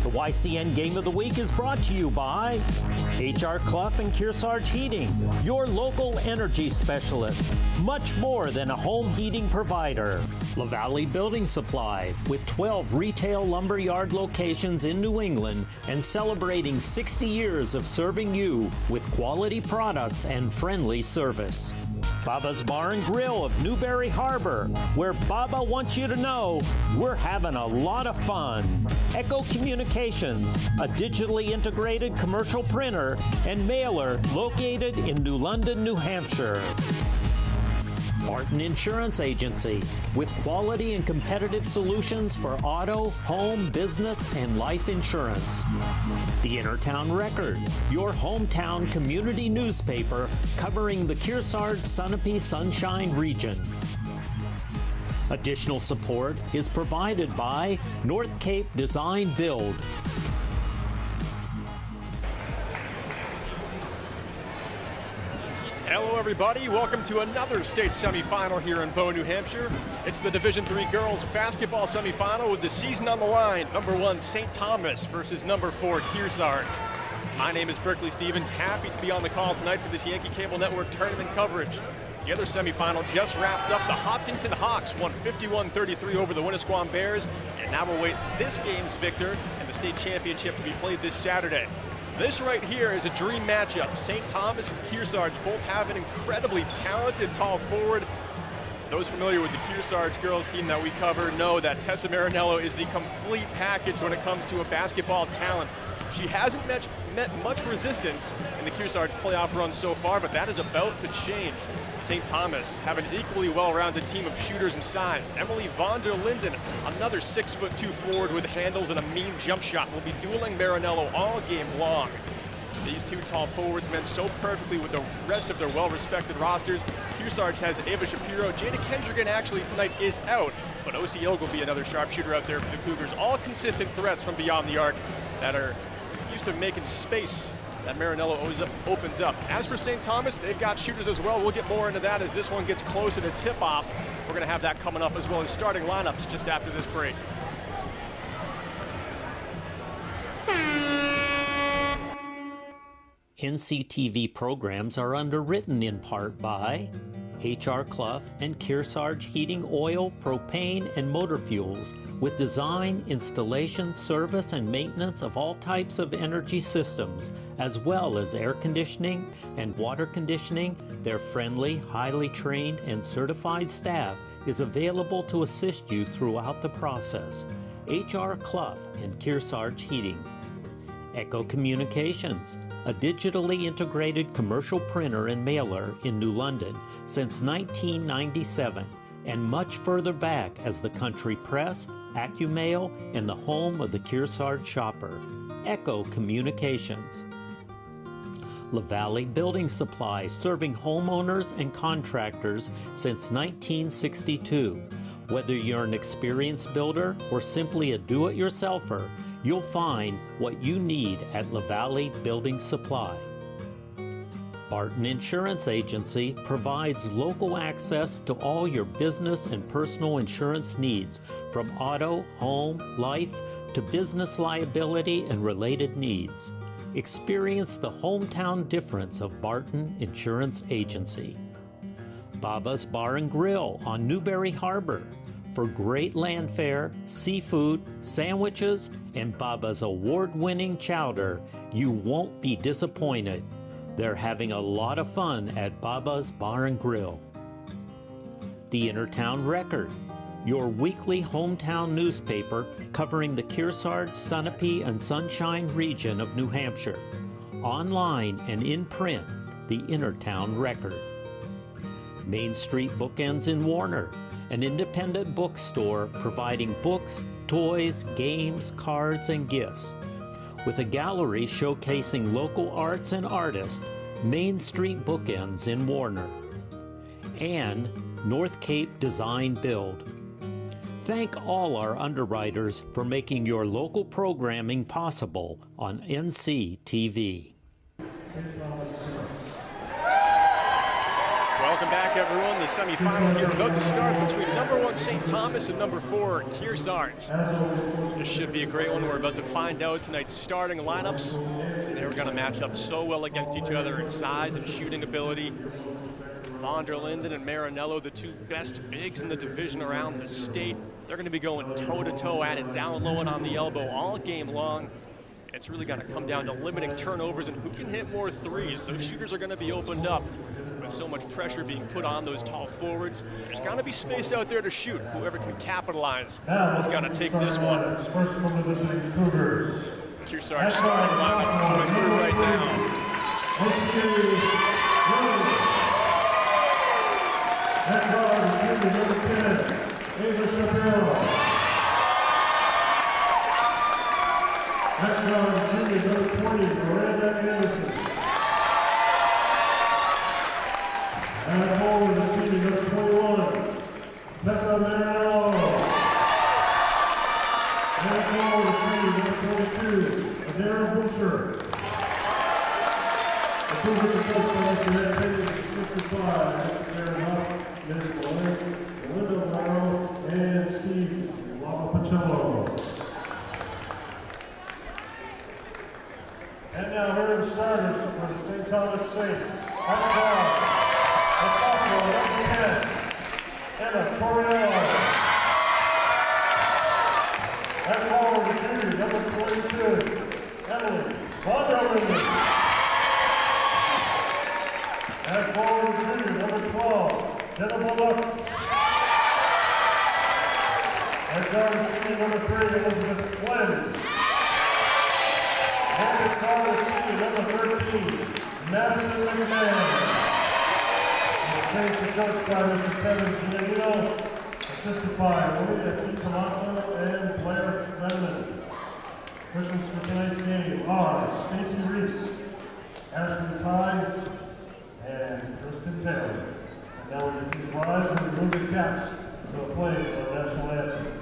The YCN Game of the Week is brought to you by H.R. Clough and Kearsarge Heating, your local energy specialist. Much more than a home heating provider. LaValle Building Supply, with 12 retail lumberyard locations in New England and celebrating 60 years of serving you with quality products and friendly service. Baba's Bar and Grill of Newberry Harbor, where Baba wants you to know we're having a lot of fun. Echo Communications, a digitally integrated commercial printer and mailer located in New London, New Hampshire. Barton Insurance Agency, with quality and competitive solutions for auto, home, business, and life insurance. The Innertown Record, your hometown community newspaper covering the Kearsarge, Sunapee, Sunshine region. Additional support is provided by North Cape Design Build. Hello everybody, welcome to another state semifinal here in Bow, New Hampshire. It's the Division III girls basketball semifinal with the season on the line. Number 1 St. Thomas versus number 4 Kearsarge. My name is Berkeley Stevens, happy to be on the call tonight for this Yankee Cable Network tournament coverage. The other semifinal just wrapped up. The Hopkinton Hawks won 51-33 over the Winnisquam Bears, and now we'll wait this game's victor and the state championship to be played this Saturday. This right here is a dream matchup. St. Thomas and Kearsarge both have an incredibly talented tall forward. Those familiar with the Kearsarge girls team that we cover know that Tessa Marinello is the complete package when it comes to a basketball talent. She hasn't met much resistance in the Kearsarge playoff run so far, but that is about to change. St. Thomas have an equally well-rounded team of shooters and size. Emily von der Linden, another 6'2" forward with handles and a mean jump shot, will be dueling Marinello all game long. These two tall forwards meant so perfectly with the rest of their well-respected rosters. Kearsarge has Ava Shapiro. Jada Kendrigan actually tonight is out, but O.C. Ogle will be another sharpshooter out there for the Cougars. All consistent threats from beyond the arc that are used to making space that Marinello opens up. As for St. Thomas, they've got shooters as well. We'll get more into that as this one gets closer to tip-off. We're going to have that coming up as well as starting lineups just after this break. NCTV programs are underwritten in part by H.R. Clough and Kearsarge Heating Oil, Propane, and Motor Fuels, with design, installation, service, and maintenance of all types of energy systems, as well as air conditioning and water conditioning. Their friendly, highly trained, and certified staff is available to assist you throughout the process. H.R. Clough and Kearsarge Heating. Echo Communications, a digitally integrated commercial printer and mailer in New London since 1997, and much further back as the Country Press, AccuMail, and the home of the Kearsarge shopper. Echo Communications. LaValle Building Supply, serving homeowners and contractors since 1962. Whether you're an experienced builder or simply a do-it-yourselfer, you'll find what you need at LaValle Building Supply. Barton Insurance Agency provides local access to all your business and personal insurance needs, from auto, home, life, to business liability and related needs. Experience the hometown difference of Barton Insurance Agency. Baba's Bar and Grill on Newberry Harbor, for great land fare, seafood, sandwiches, and Baba's award-winning chowder. You won't be disappointed. They're having a lot of fun at Baba's Bar and Grill. The Innertown Record, your weekly hometown newspaper covering the Kearsarge, Sunapee, and Sunshine region of New Hampshire. Online and in print, the Innertown Record. Main Street Bookends in Warner, an independent bookstore providing books, toys, games, cards, and gifts. With a gallery showcasing local arts and artists, Main Street Bookends in Warner. And North Cape Design Build. Thank all our underwriters for making your local programming possible on NCTV. St. Thomas 6. Welcome back, everyone. The semifinal here about to start between number 1 St. Thomas and number 4 Kearsarge. This should be a great one. We're about to find out tonight's starting lineups. They're going to match up so well against each other in size and shooting ability. Von der Linden and Marinello, the two best bigs in the division around the state. They're going to be going toe-to-toe at it, down low and on the elbow all game long. It's really going to come down to limiting turnovers and who can hit more threes. Those shooters are going to be opened up with so much pressure being put on those tall forwards. There's got to be space out there to shoot. Whoever can capitalize is going to take this one. First from the visiting Cougars. Kearsarge starting lineup coming through right now. At guard, junior number 10, Ava Shapiro. At guard, junior number 20, Miranda Anderson. At forward, senior number 21, Tessa Marinello. At forward, senior number 22, Adara Boucher. The Cougars are coached by Mr. Ed Taylor, assisted by Mr. Karen Huff, Ms. Melinda Morrow, and Steve Pacello. And now here are the starters for the St. Thomas Saints. At guard, the sophomore, number 10, Emma Torriello. At forward, the junior, number 22, Emily Von der Linden. At forward, the junior, number 12, Jenna Bullock. At guard, senior, number 3, Elizabeth Glenn. And at guard, senior, number 13, Madison McMahon. The Saints are coached by Mr. Kevin Giannino, assisted by Maria Di Tomaso and Blair Fenman. Officials for tonight's game are Stacy Reese, Ashley Ty, and Kristen Taylor. And now would you please rise and remove your caps for the playing of our national anthem.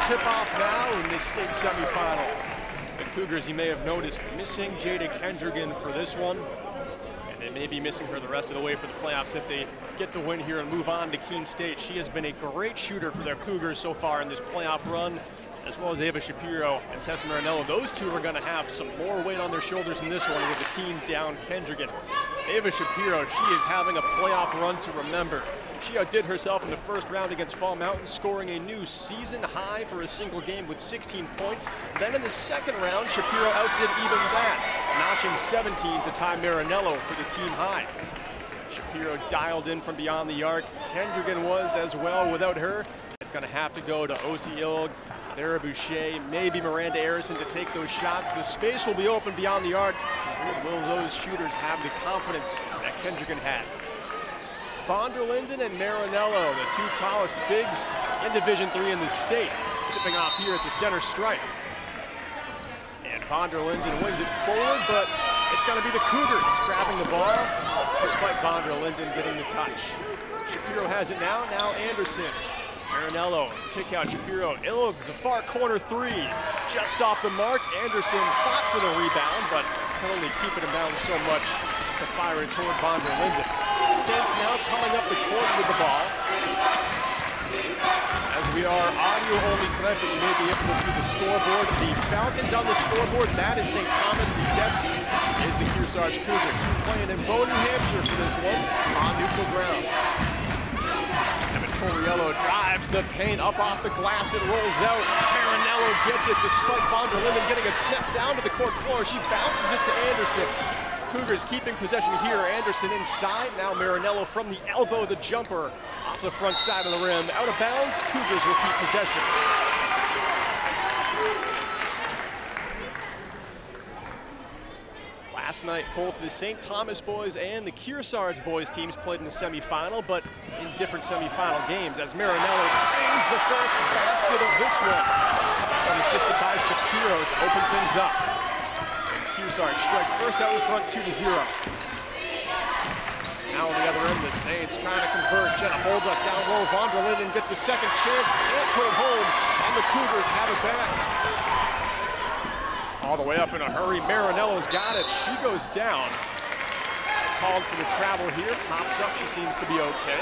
Tip-off now in this state semifinal. The Cougars, you may have noticed, missing Jada Kendrigan for this one. And they may be missing her the rest of the way for the playoffs if they get the win here and move on to Keene State. She has been a great shooter for their Cougars so far in this playoff run, as well as Ava Shapiro and Tessa Marinello. Those two are going to have some more weight on their shoulders in this one with the team down Kendrigan. Ava Shapiro, she is having a playoff run to remember. She outdid herself in the first round against Fall Mountain, scoring a new season high for a single game with 16 points. Then in the second round, Shapiro outdid even that, notching 17 to tie Marinello for the team high. Shapiro dialed in from beyond the arc. Kendrigan was as well. Without her, it's going to have to go to Osi Ilg, Vera Boucher, maybe Miranda Harrison to take those shots. The space will be open beyond the arc. Will those shooters have the confidence that Kendrigan had? Von der Linden and Marinello, the two tallest bigs in Division III in the state, tipping off here at the center stripe. And Von der Linden wins it forward, but it's going to be the Cougars grabbing the ball, despite Von der Linden getting the touch. Shapiro has it now. Now Anderson. Marinello, kick out Shapiro. Ilg, the far corner three, just off the mark. Anderson fought for the rebound, but can only keep it in bounds so much to fire it toward von der Linden. Saints now coming up the court with the ball. As we are audio only tonight, but you may be able to view the scoreboard. The Falcons on the scoreboard, that is St. Thomas. The guests is the Kearsarge Cougars. Playing in Bow, New Hampshire for this one on neutral ground. Toriello drives the paint up off the glass. It rolls out. Marinello gets it despite von der Linden getting a tip down to the court floor. She bounces it to Anderson. Cougars keeping possession here. Anderson inside. Now Marinello from the elbow, the jumper off the front side of the rim. Out of bounds. Cougars will keep possession. Last night, both the St. Thomas boys and the Kearsarge boys teams played in the semifinal, but in different semifinal games, as Marinello drains the first basket of this one. And assisted by Shapiro to open things up. Kearsarge strike first out in front, 2-0. Now on the other end, the Saints trying to convert. Jenna Bolduc down low. Von der Linden gets the second chance, can't put it home, and the Cougars have it back. All the way up in a hurry. Marinello's got it. She goes down. Called for the travel here. Pops up. She seems to be okay.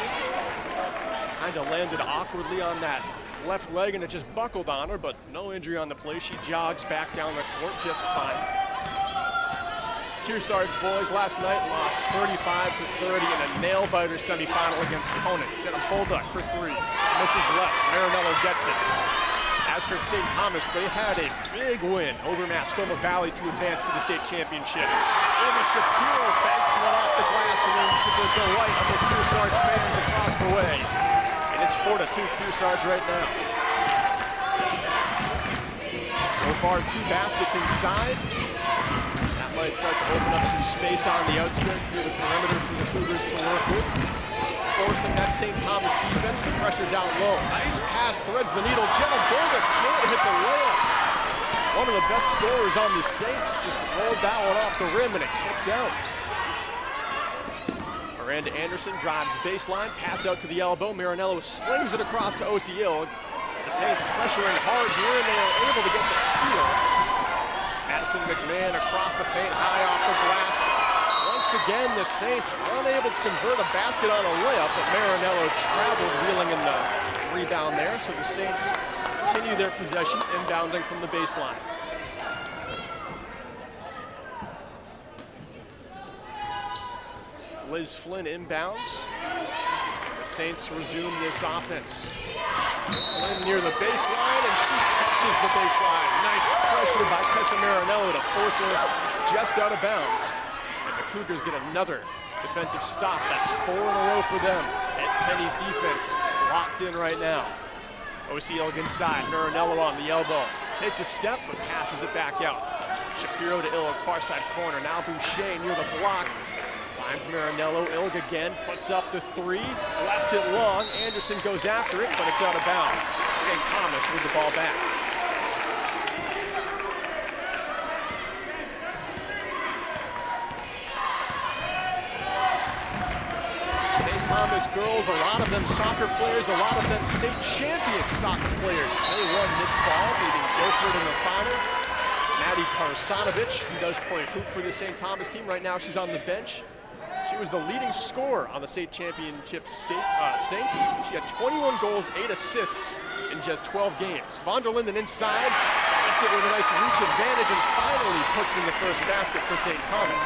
Kind of landed awkwardly on that left leg, and it just buckled on her, but no injury on the play. She jogs back down the court just fine. Kearsarge boys last night lost 35-30 in a nail-biter semifinal against Conant. Jenna Bolduc for three. Misses left. Marinello gets it. As for St. Thomas, they had a big win over Mascoma Valley to advance to the state championship. Amy Shapiro banks one off the glass and then to the delight of the Kearsarge fans across the way. And it's 4-2 Kearsarge right now. So far, 2 baskets inside. That might start to open up some space on the outskirts near the perimeter for the Cougars to work with. Forcing that St. Thomas defense to pressure down low. Nice pass, threads the needle. Jenna Bolduc can't hit the layup. One of the best scorers on the Saints just rolled that one off the rim and it kicked out. Miranda Anderson drives baseline, pass out to the elbow. Marinello slings it across to Osceola. The Saints pressuring hard here and they are able to get the steal. Madison McMahon across the paint, high off the glass. Once again, the Saints unable to convert a basket on a layup, but Marinello traveled, reeling in the rebound there, so the Saints continue their possession, inbounding from the baseline. Liz Flynn inbounds. The Saints resume this offense. Flynn near the baseline, and she touches the baseline. Nice pressure by Tessa Marinello to force her just out of bounds. Cougars get another defensive stop. That's 4 in a row for them. And Tenney's defense locked in right now. Osceola inside, Marinello on the elbow. Takes a step, but passes it back out. Shapiro to Ilg, far side corner. Now Boucher near the block. Finds Marinello. Ilg again, puts up the 3. Left it long. Anderson goes after it, but it's out of bounds. St. Thomas with the ball back. Thomas girls, a lot of them soccer players, a lot of them state champion soccer players. They won this fall, beating Guilford in the final. Maddie Karsanovich, who does play hoop for the St. Thomas team. Right now she's on the bench. She was the leading scorer on the state championship Saints. She had 21 goals, 8 assists in just 12 games. Von der Linden inside, gets it with a nice reach advantage, and finally puts in the first basket for St. Thomas.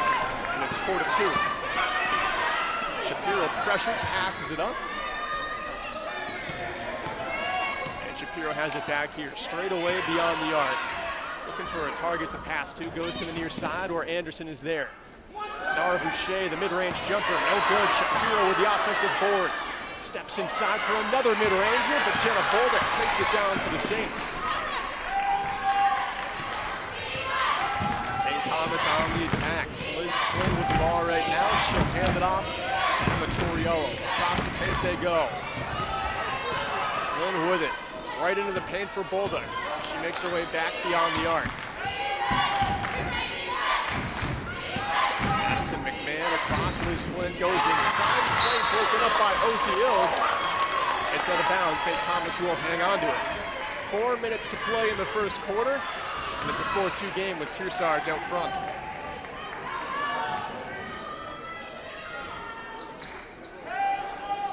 And it's 4-2. Shapiro pressure, passes it up. And Shapiro has it back here, straight away beyond the arc. Looking for a target to pass to, goes to the near side where Anderson is there. Nara Boucher, the mid-range jumper, no good. Shapiro with the offensive board. Steps inside for another mid-ranger, but Jenna Bolduc takes it down for the Saints. St. Thomas on the attack. Liz Flynn with the ball right now. She'll hand it off to Toriello. Across the paint they go. Flynn with it. Right into the paint for Bolduc. She makes her way back beyond the arc. Madison McMahon across. Liz Flynn goes inside. Play broken up by Osceola. It's out of bounds. St. Thomas will hang on to it. 4 minutes to play in the first quarter, and it's a 4-2 game with Kearsarge out front.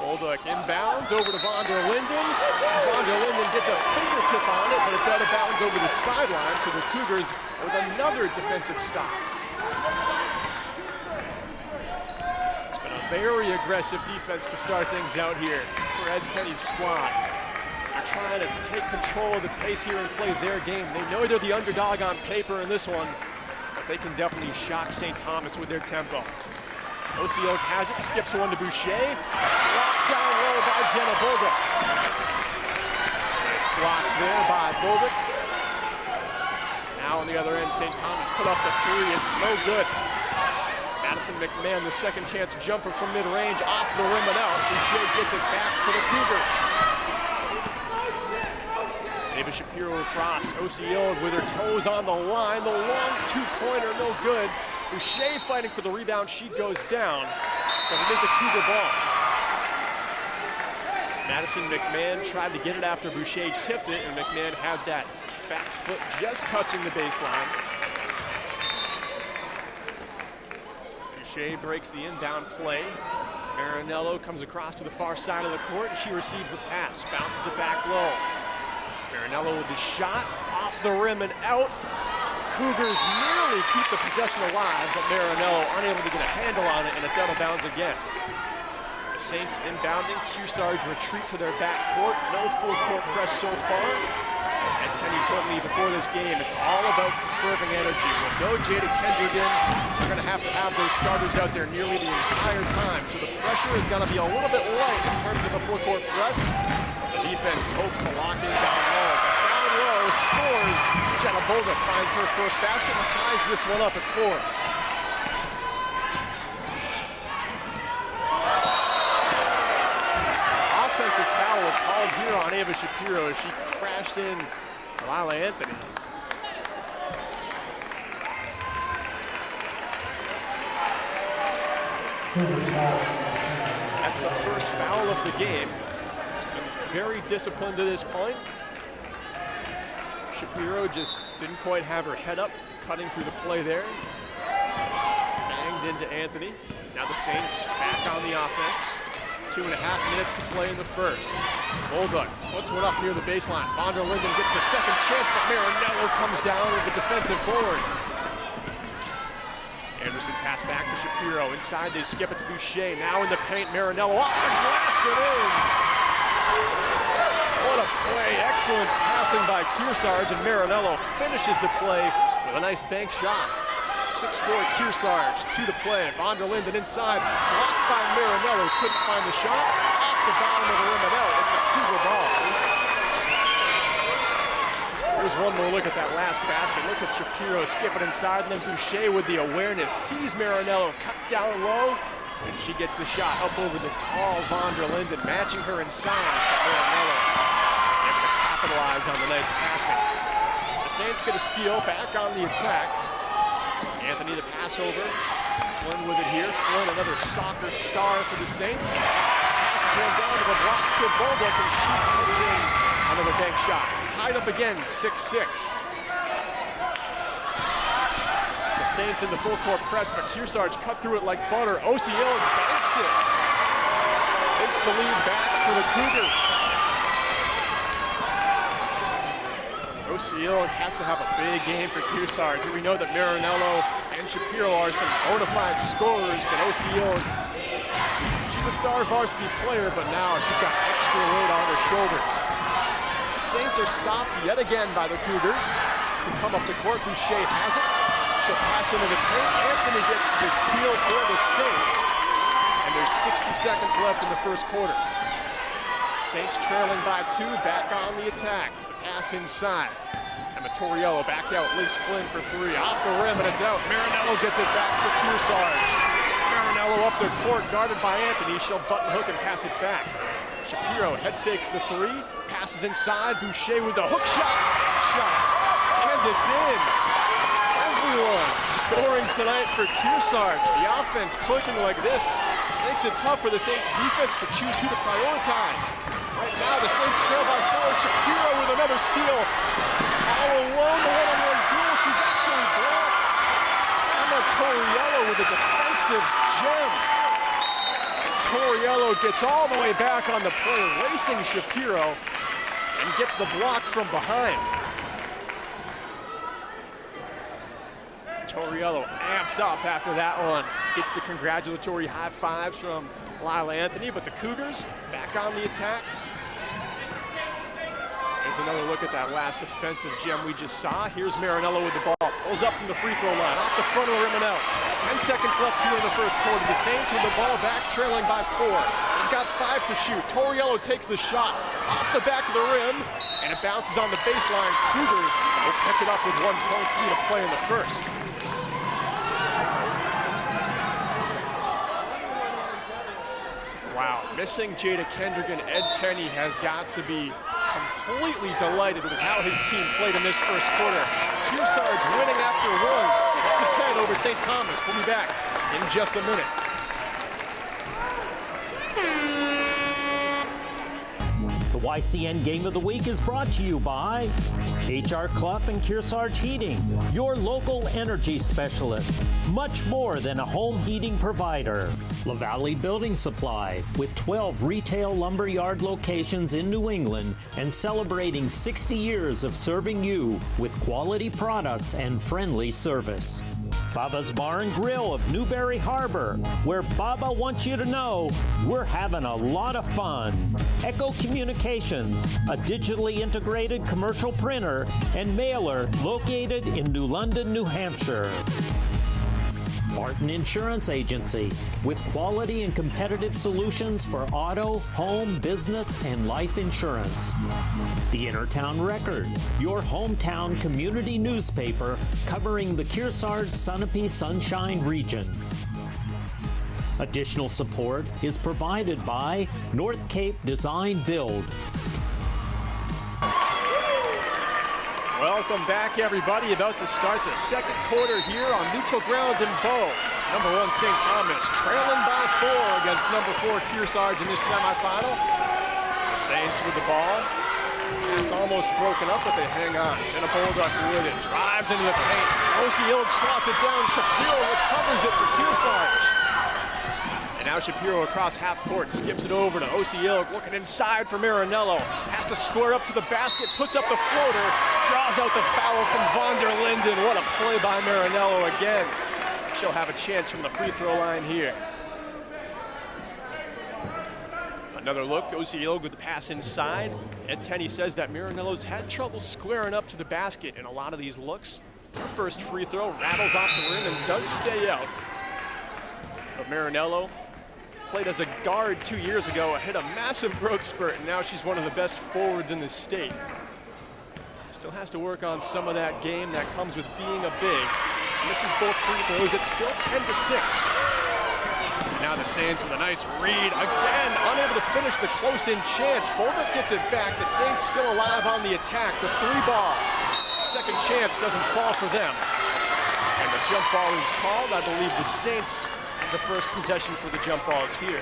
Bolduc inbounds over to von der Linden. Von der Linden gets a fingertip on it, but it's out of bounds over the sideline, so the Cougars with another defensive stop. It's been a very aggressive defense to start things out here for Ed Tenney's squad. They're trying to take control of the pace here and play their game. They know they're the underdog on paper in this one, but they can definitely shock St. Thomas with their tempo. Osiold has it, skips one to Boucher. Blocked down low by Jenna Bolduc. Nice block there by Bolduc. Now on the other end, St. Thomas put up the three. It's no good. Madison McMahon, the second chance jumper from mid-range, off the rim and out. Boucher gets it back for the Cougars. Ava Shapiro across. Osiold with her toes on the line. The long two-pointer, no good. Boucher fighting for the rebound. She goes down, but it is a Cougar ball. Madison McMahon tried to get it after Boucher tipped it, and McMahon had that back foot just touching the baseline. Boucher breaks the inbound play. Marinello comes across to the far side of the court, and she receives the pass. Bounces it back low. Marinello with the shot, off the rim and out. Cougars nearly keep the possession alive, but Marinello unable to get a handle on it, and it's out of bounds again. The Saints inbounding. Kearsarge retreat to their backcourt. No full court press so far. And Tenney told me before this game, it's all about conserving energy. With no Jada Kendrick in, they're going to have those starters out there nearly the entire time. So the pressure is going to be a little bit light in terms of a full court press. The defense hopes to lock in down low. Scores. Jenna Bolduc finds her first basket and ties this one up at 4. Offensive foul called here on Ava Shapiro as she crashed in Lila Anthony. That's the first foul of the game. It's been very disciplined to this point. Shapiro just didn't quite have her head up, cutting through the play there. Banged into Anthony. Now the Saints back on the offense. 2.5 minutes to play in the first. Bolduc puts one up near the baseline. Von der Linden gets the second chance, but Marinello comes down with the defensive board. Anderson pass back to Shapiro. Inside they skip it to Boucher. Now in the paint, Marinello off the glass and in. What a play, excellent passing by Kearsarge, and Marinello finishes the play with a nice bank shot. 6'4" Kearsarge, 2 to play. Von der Linden inside, blocked by Marinello, couldn't find the shot. Off the bottom of the rim and out, it's a Cougar ball. Here's one more look at that last basket. Look at Shapiro skip it inside, and then Boucher with the awareness, sees Marinello, cut down low, and she gets the shot up over the tall Von der Linden, matching her in size, but Marinello able to capitalize on the nice passing. The Saints get a steal, back on the attack. Anthony the pass over. Flynn with it here. Flynn, another soccer star for the Saints. Passes one down to the block to Bolduc, and she puts in another bank shot. Tied up again, 6-6. The Saints in the full court press, but Kearsarge cut through it like butter. Osiold banks it. Takes the lead back for the Cougars. Osiold has to have a big game for Kearsarge. We know that Marinello and Shapiro are some bona fide scorers, but Osiold, she's a star varsity player, but now she's got extra weight on her shoulders. The Saints are stopped yet again by the Cougars, who come up the court. Boucher has it. She'll pass into the paint. Anthony gets the steal for the Saints, and there's 60 seconds left in the first quarter. Saints trailing by 2, back on the attack. Pass inside. Amatoriello back out, Liz Flynn for 3. Off the rim, and it's out. Marinello gets it back for Kearsarge. Marinello up the court, guarded by Anthony. She'll button hook and pass it back. Shapiro head fakes the 3. Passes inside. Boucher with the hook shot. And it's in. Everyone scoring tonight for Kearsarge. The offense clicking like this makes it tough for the Saints defense to choose who to prioritize. Right now, the Saints trail by 4. Shapiro with another steal. All alone, the one-on-one duel. She's actually blocked. Amatoriello with a defensive gem. Torriello gets all the way back on the play, racing Shapiro, and gets the block from behind. Torriello amped up after that one. Gets the congratulatory high fives from Lyle Anthony, but the Cougars back on the attack. Here's another look at that last defensive gem we just saw. Here's Marinello with the ball. Pulls up from the free throw line, off the front of the rim and out. 10 seconds left here in the first quarter. The Saints with the ball back, trailing by 4. They've got 5 to shoot. Torriello takes the shot off the back of the rim, and it bounces on the baseline. Cougars will pick it up with 1.3 to play in the first. Wow, missing Jada Kendrick and Ed Tenney has got to be completely delighted with how his team played in this first quarter. Kearsarge winning after one, 6-10 over St. Thomas. We'll be back in just a minute. The YCN Game of the Week is brought to you by H.R. Clough and Kearsarge Heating, your local energy specialist. Much more than a home heating provider. La Valley Building Supply, with 12 retail lumberyard locations in New England and celebrating 60 years of serving you with quality products and friendly service. Baba's Bar and Grill of Newberry Harbor, where Baba wants you to know we're having a lot of fun. Echo Communications, a digitally integrated commercial printer and mailer located in New London, New Hampshire. Barton Insurance Agency, with quality and competitive solutions for auto, home, business, and life insurance. The Innertown Record, your hometown community newspaper covering the Kearsarge, Sunapee, Sunshine region. Additional support is provided by North Cape Design Build. Welcome back, everybody. About to start the second quarter here on neutral ground in Bow. Number 1 St. Thomas trailing by 4 against number 4 Kearsarge in this semifinal. Saints with the ball. Pass almost broken up, but they hang on. Jenna Bolduck with it, drives into the paint. Osi-Ilg slots it down. Shapiro recovers it for Kearsarge. And now Shapiro across half court, skips it over to Osi-Ilg, looking inside for Marinello. Has to square up to the basket, puts up the floater, draws out the foul from Von der Linden. What a play by Marinello again. She'll have a chance from the free throw line here. Another look, Osi-Ilg with the pass inside. Ed Tenney says that Marinello's had trouble squaring up to the basket in a lot of these looks. Her first free throw rattles off the rim and does stay out. But Marinello played as a guard 2 years ago, hit a massive growth spurt, and now she's one of the best forwards in the state. Still has to work on some of that game that comes with being a big. Misses both free throws. It's still 10-6. Now the Saints with a nice read. Again, unable to finish the close-in chance. Bolduck gets it back. The Saints still alive on the attack. The 3-ball. Second chance doesn't fall for them. And the jump ball is called. I believe the Saints have the first possession for the jump balls here.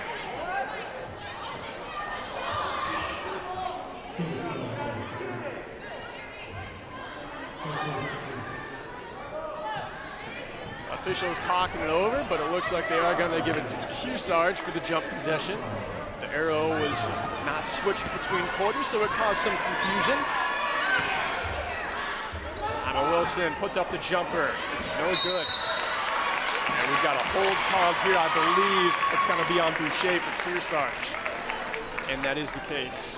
Officials talking it over, but it looks like they are going to give it to Kearsarge for the jump possession. The arrow was not switched between quarters, so it caused some confusion. Anna Wilson puts up the jumper. It's no good. And we've got a hold called here. I believe it's going to be on Boucher for Kearsarge. And that is the case.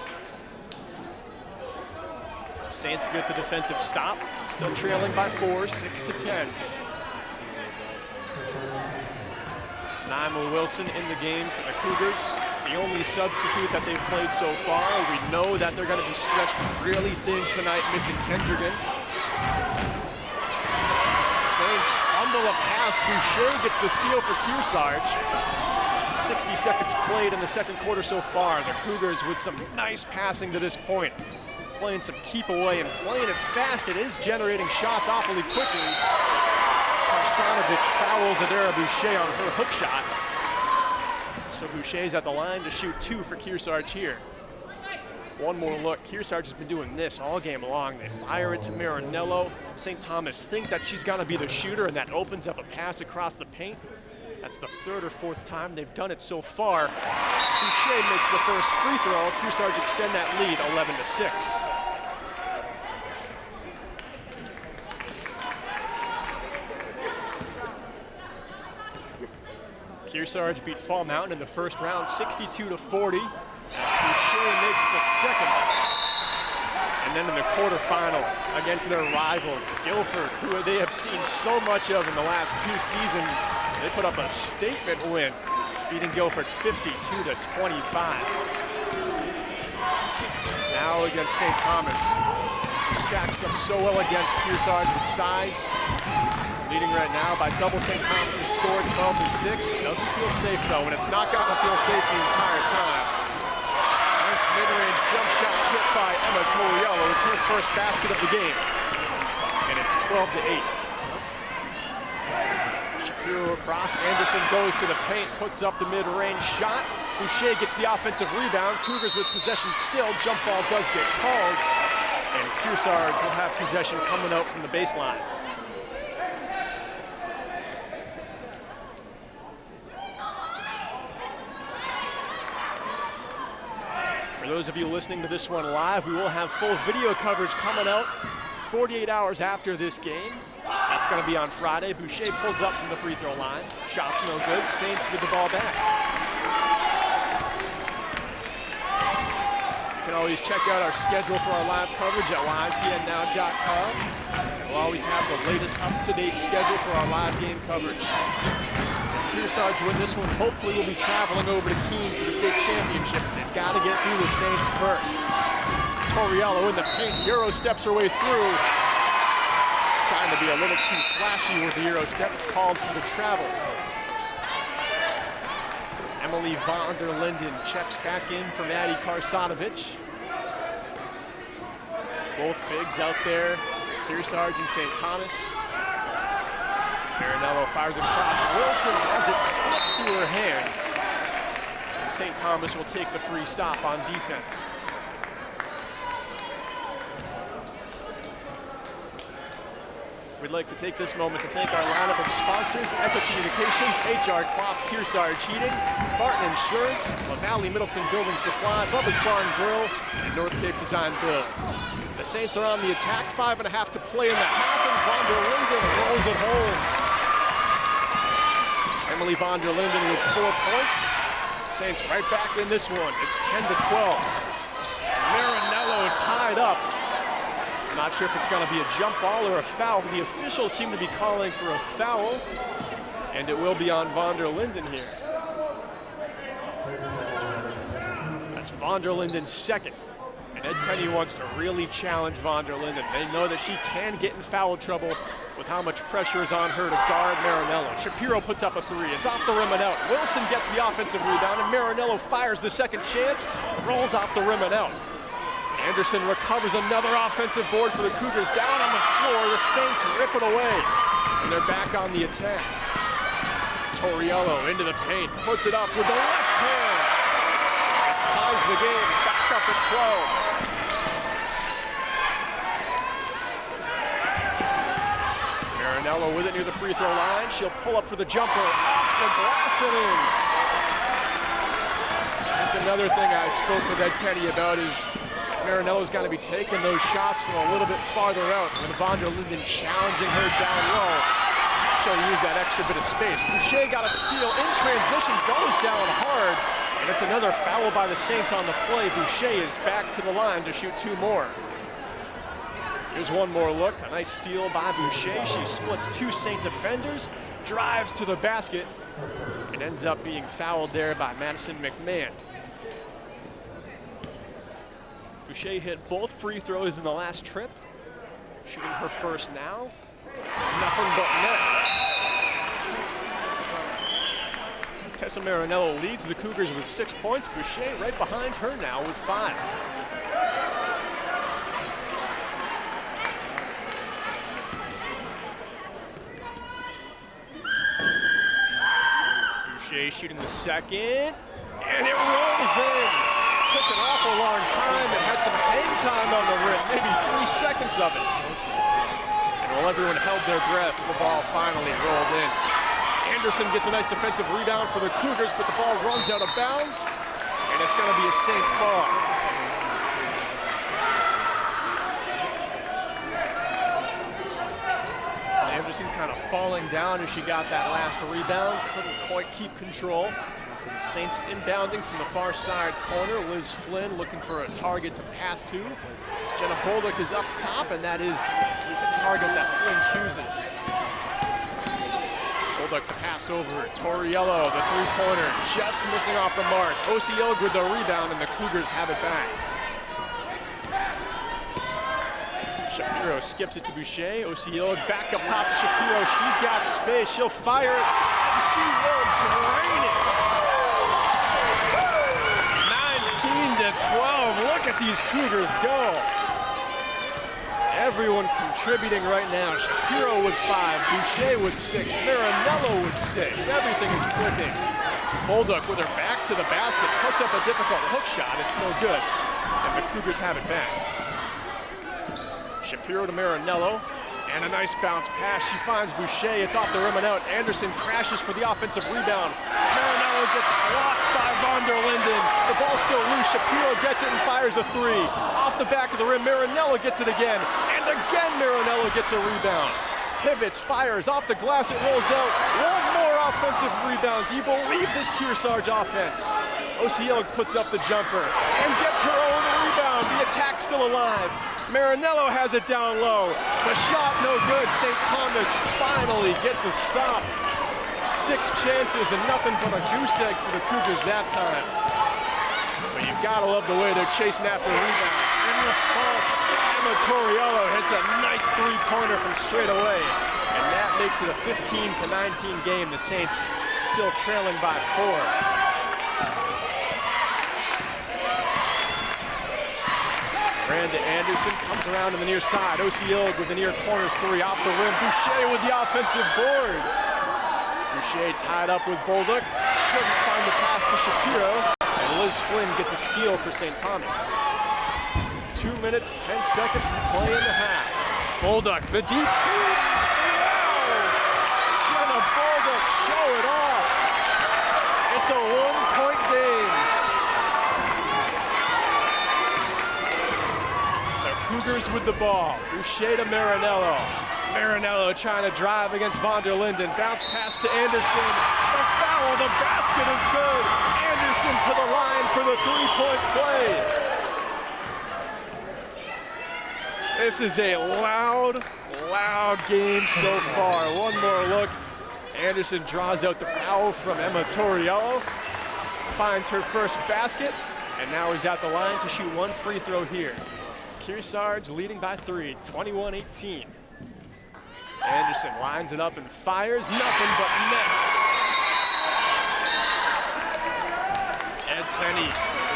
Saints get the defensive stop. Still trailing by 4, 6-10. Naima Wilson in the game for the Cougars, the only substitute that they've played so far. We know that they're going to be stretched really thin tonight, missing Kendrigan. Saints fumble a pass. Boucher gets the steal for Kearsarge. 60 seconds played in the second quarter so far. The Cougars with some nice passing to this point. Playing some keep away and playing it fast. It is generating shots awfully quickly. Kearsarge fouls Adara Boucher on her hook shot. So Boucher's at the line to shoot 2 for Kearsarge here. One more look. Kearsarge has been doing this all game long. They fire it to Marinello. St. Thomas think that she's going to be the shooter, and that opens up a pass across the paint. That's the third or fourth time they've done it so far. Boucher makes the first free throw. Kearsarge extend that lead 11-6. Kearsarge beat Fall Mountain in the first round 62-40. Boucher makes the second. And then in the quarterfinal against their rival, Guilford, who they have seen so much of in the last 2 seasons, they put up a statement win, beating Guilford 52-25. Now against St. Thomas, who stacks up so well against Kearsarge with size. Leading right now by double. St. Thomas' score 12-6. Doesn't feel safe though, and it's not gotten to feel safe the entire time. Nice mid-range jump shot hit by Emma Torriello. It's her first basket of the game. And it's 12-8. Shapiro across. Anderson goes to the paint, puts up the mid-range shot. Boucher gets the offensive rebound. Cougars with possession still. Jump ball does get called. And Kearsarge will have possession coming out from the baseline. For those of you listening to this one live, we will have full video coverage coming out 48 hours after this game. That's going to be on Friday. Boucher pulls up from the free throw line. Shot's no good. Saints with the ball back. You can always check out our schedule for our live coverage at yscnnow.com. We'll always have the latest up-to-date schedule for our live game coverage. Kearsarge win this one, hopefully we'll be traveling over to Keene for the state championship. They've got to get through the Saints first. Torriello in the paint, Euro steps her way through. Trying to be a little too flashy with the Euro step, called for the travel. Emily von der Linden checks back in for Maddie Karsanovic. Both bigs out there, Kearsarge and St. Thomas. Marinello fires it across. Wilson has it slip through her hands. And St. Thomas will take the free stop on defense. We'd like to take this moment to thank our lineup of sponsors: Echo Communications, HR Cloth, Kearsarge Heating, Barton Insurance, La Valley Middleton Building Supply, Bubba's Bar and Grill, and North Cape Design Build. The Saints are on the attack, 5.5 to play in the half, and von der Linden rolls it home. Emily von der Linden with 4 points. Saints right back in this one. It's 10-12. Marinello tied up. Not sure if it's going to be a jump ball or a foul. The officials seem to be calling for a foul, and it will be on von der Linden here. That's von der Linden's second. And Ed Tenney wants to really challenge von der Linden. They know that she can get in foul trouble with how much pressure is on her to guard Marinello. Shapiro puts up a 3. It's off the rim and out. Wilson gets the offensive rebound, and Marinello fires the second chance, rolls off the rim and out. Anderson recovers another offensive board for the Cougars. Down on the floor, the Saints rip it away, and they're back on the attack. Torriello into the paint, puts it up with the left hand. It ties the game, back up at 12. Marinello with it near the free throw line. She'll pull up for the jumper and blast it in. That's another thing I spoke with Ed Tenney about is Marinello's got to be taking those shots from a little bit farther out. With von der Linden challenging her down low, she'll use that extra bit of space. Boucher got a steal in transition, goes down hard, and it's another foul by the Saints on the play. Boucher is back to the line to shoot 2 more. Here's one more look, a nice steal by Boucher. She splits 2 Saint defenders, drives to the basket, and ends up being fouled there by Madison McMahon. Boucher hit both free throws in the last trip, shooting her first now. Nothing but net. Tessa Marinello leads the Cougars with 6 points. Boucher right behind her now with 5. Boucher shooting the second, and it rolls in. Took an awful long time. It had some hang time on the rim, maybe 3 seconds of it. And while everyone held their breath, the ball finally rolled in. Anderson gets a nice defensive rebound for the Cougars, but the ball runs out of bounds, and it's going to be a Saints ball. Anderson kind of falling down as she got that last rebound, couldn't quite keep control. Saints inbounding from the far side corner. Liz Flynn looking for a target to pass to. Jenna Bolduc is up top, and that is the target that Flynn chooses. Bolduc to pass over. Torriello, the three-pointer, just missing off the mark. Osceola with the rebound, and the Cougars have it back. Shapiro skips it to Boucher. Osceola back up top to Shapiro. She's got space. She'll fire it, and she will drain it. 19-12. Look at these Cougars go. Everyone contributing right now. Shapiro with 5, Boucher with 6, Marinello with 6. Everything is clicking. Bolduc with her back to the basket, puts up a difficult hook shot. It's no good, and the Cougars have it back. Shapiro to Marinello, and a nice bounce pass. She finds Boucher. It's off the rim and out. Anderson crashes for the offensive rebound. Marinello gets blocked by von der Linden. The ball's still loose. Shapiro gets it and fires a 3. Off the back of the rim, Marinello gets it again. And again, Marinello gets a rebound. Pivots, fires, off the glass, it rolls out. One more offensive rebound. Do you believe this Kearsarge offense? Osceola puts up the jumper and gets her own rebound. The attack still alive. Marinello has it down low. The shot no good. St. Thomas finally get the stop. 6 chances and nothing but a goose egg for the Cougars that time. But you've got to love the way they're chasing after rebounds. In response, Emma Torriello hits a nice three-pointer from straight away. And that makes it a 15-19 game. The Saints still trailing by 4. Miranda Anderson comes around to the near side. Osceola with the near corner 3 off the rim. Boucher with the offensive board. Boucher tied up with Bolduc. Couldn't find the pass to Shapiro. And Liz Flynn gets a steal for St. Thomas. 2 minutes, 10 seconds to play in the half. Bolduc, the deep. Wow! Jenna Bolduc, show it off. It's a 1-point game. Cougars with the ball. Boucher to Marinello. Marinello trying to drive against von der Linden. Bounce pass to Anderson. The foul, the basket is good. Anderson to the line for the 3-point play. This is a loud game so far. One more look. Anderson draws out the foul from Emma Torriello. Finds her first basket, and now he's at the line to shoot 1 free throw here. Kearsarge leading by 3, 21-18. Anderson lines it up and fires, nothing but net. Ed Tenney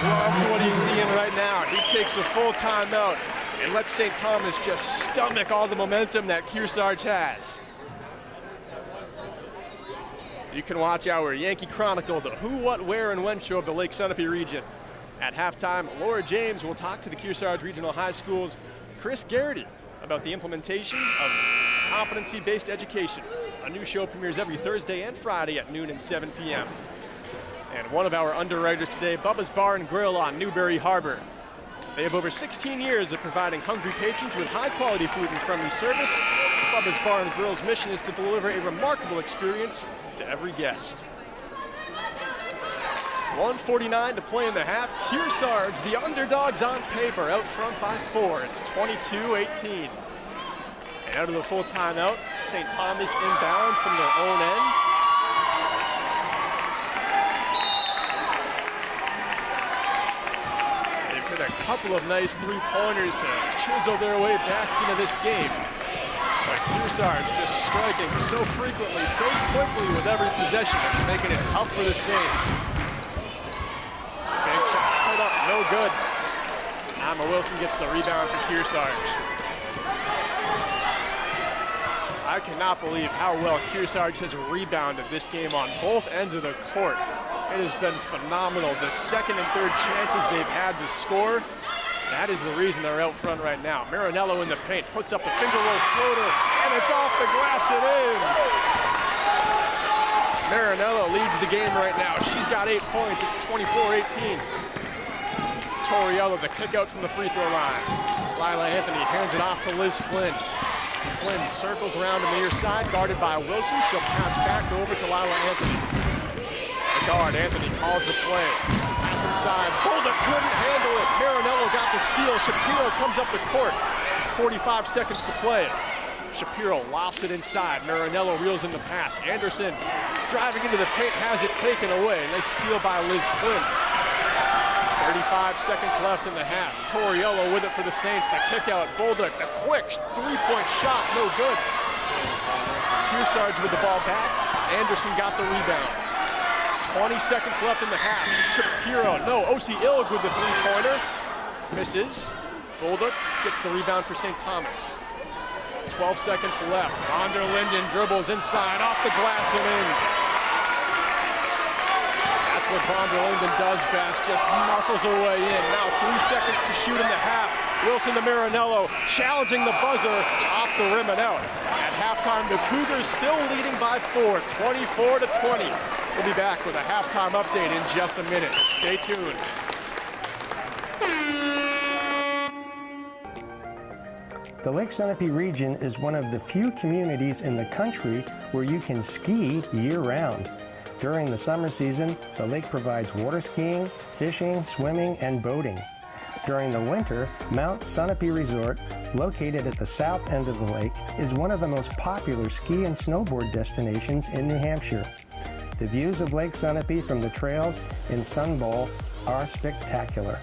loves what he's seeing right now. He takes a full timeout and lets St. Thomas just stomach all the momentum that Kearsarge has. You can watch our Yankee Chronicle, the who, what, where, and when show of the Lake Sunapee region. At halftime, Laura James will talk to the Kearsarge Regional High School's Chris Garrity about the implementation of competency-based education. A new show premieres every Thursday and Friday at noon and 7 p.m. And one of our underwriters today, Bubba's Bar and Grill on Newberry Harbor. They have over 16 years of providing hungry patrons with high-quality food and friendly service. Bubba's Bar and Grill's mission is to deliver a remarkable experience to every guest. 1:49 to play in the half. Kearsarge, the underdogs on paper, out front by 4. It's 22-18. And out of the full timeout, St. Thomas inbound from their own end. They've hit a couple of nice three-pointers to chisel their way back into this game. But Kearsarge just striking so frequently, so quickly with every possession. It's making it tough for the Saints. No good. Emma Wilson gets the rebound for Kearsarge. I cannot believe how well Kearsarge has rebounded this game on both ends of the court. It has been phenomenal. The second and third chances they've had to score, that is the reason they're out front right now. Marinello in the paint, puts up the finger roll floater, and it's off the glass and in. Marinello leads the game right now. She's got 8 points. It's 24-18. Toriello, the kick out from the free throw line. Lila Anthony hands it off to Liz Flynn. Flynn circles around to the near side, guarded by Wilson. She'll pass back over to Lila Anthony. The guard, Anthony, calls the play. Pass inside. Bolduc couldn't handle it. Marinello got the steal. Shapiro comes up the court. 45 seconds to play. Shapiro lofts it inside. Marinello reels in the pass. Anderson driving into the paint, has it taken away. Nice steal by Liz Flynn. 35 seconds left in the half. Toriello with it for the Saints. The kick out. Bolduc, the quick three-point shot, no good. Kearsarge with the ball back. Anderson got the rebound. 20 seconds left in the half. Shapiro, no, O.C. Ilg with the three-pointer. Misses. Bolduc gets the rebound for St. Thomas. 12 seconds left. Von der Linden dribbles inside, off the glass and in. That's what Von der Linden does best, just muscles her way in. Now 3 seconds to shoot in the half. Wilson to Marinello, challenging the buzzer, off the rim and out. At halftime, the Cougars still leading by 4, 24-20. We'll be back with a halftime update in just a minute. Stay tuned. The Lake Sunapee region is one of the few communities in the country where you can ski year-round. During the summer season, the lake provides water skiing, fishing, swimming, and boating. During the winter, Mount Sunapee Resort, located at the south end of the lake, is one of the most popular ski and snowboard destinations in New Hampshire. The views of Lake Sunapee from the trails in Sun Bowl are spectacular.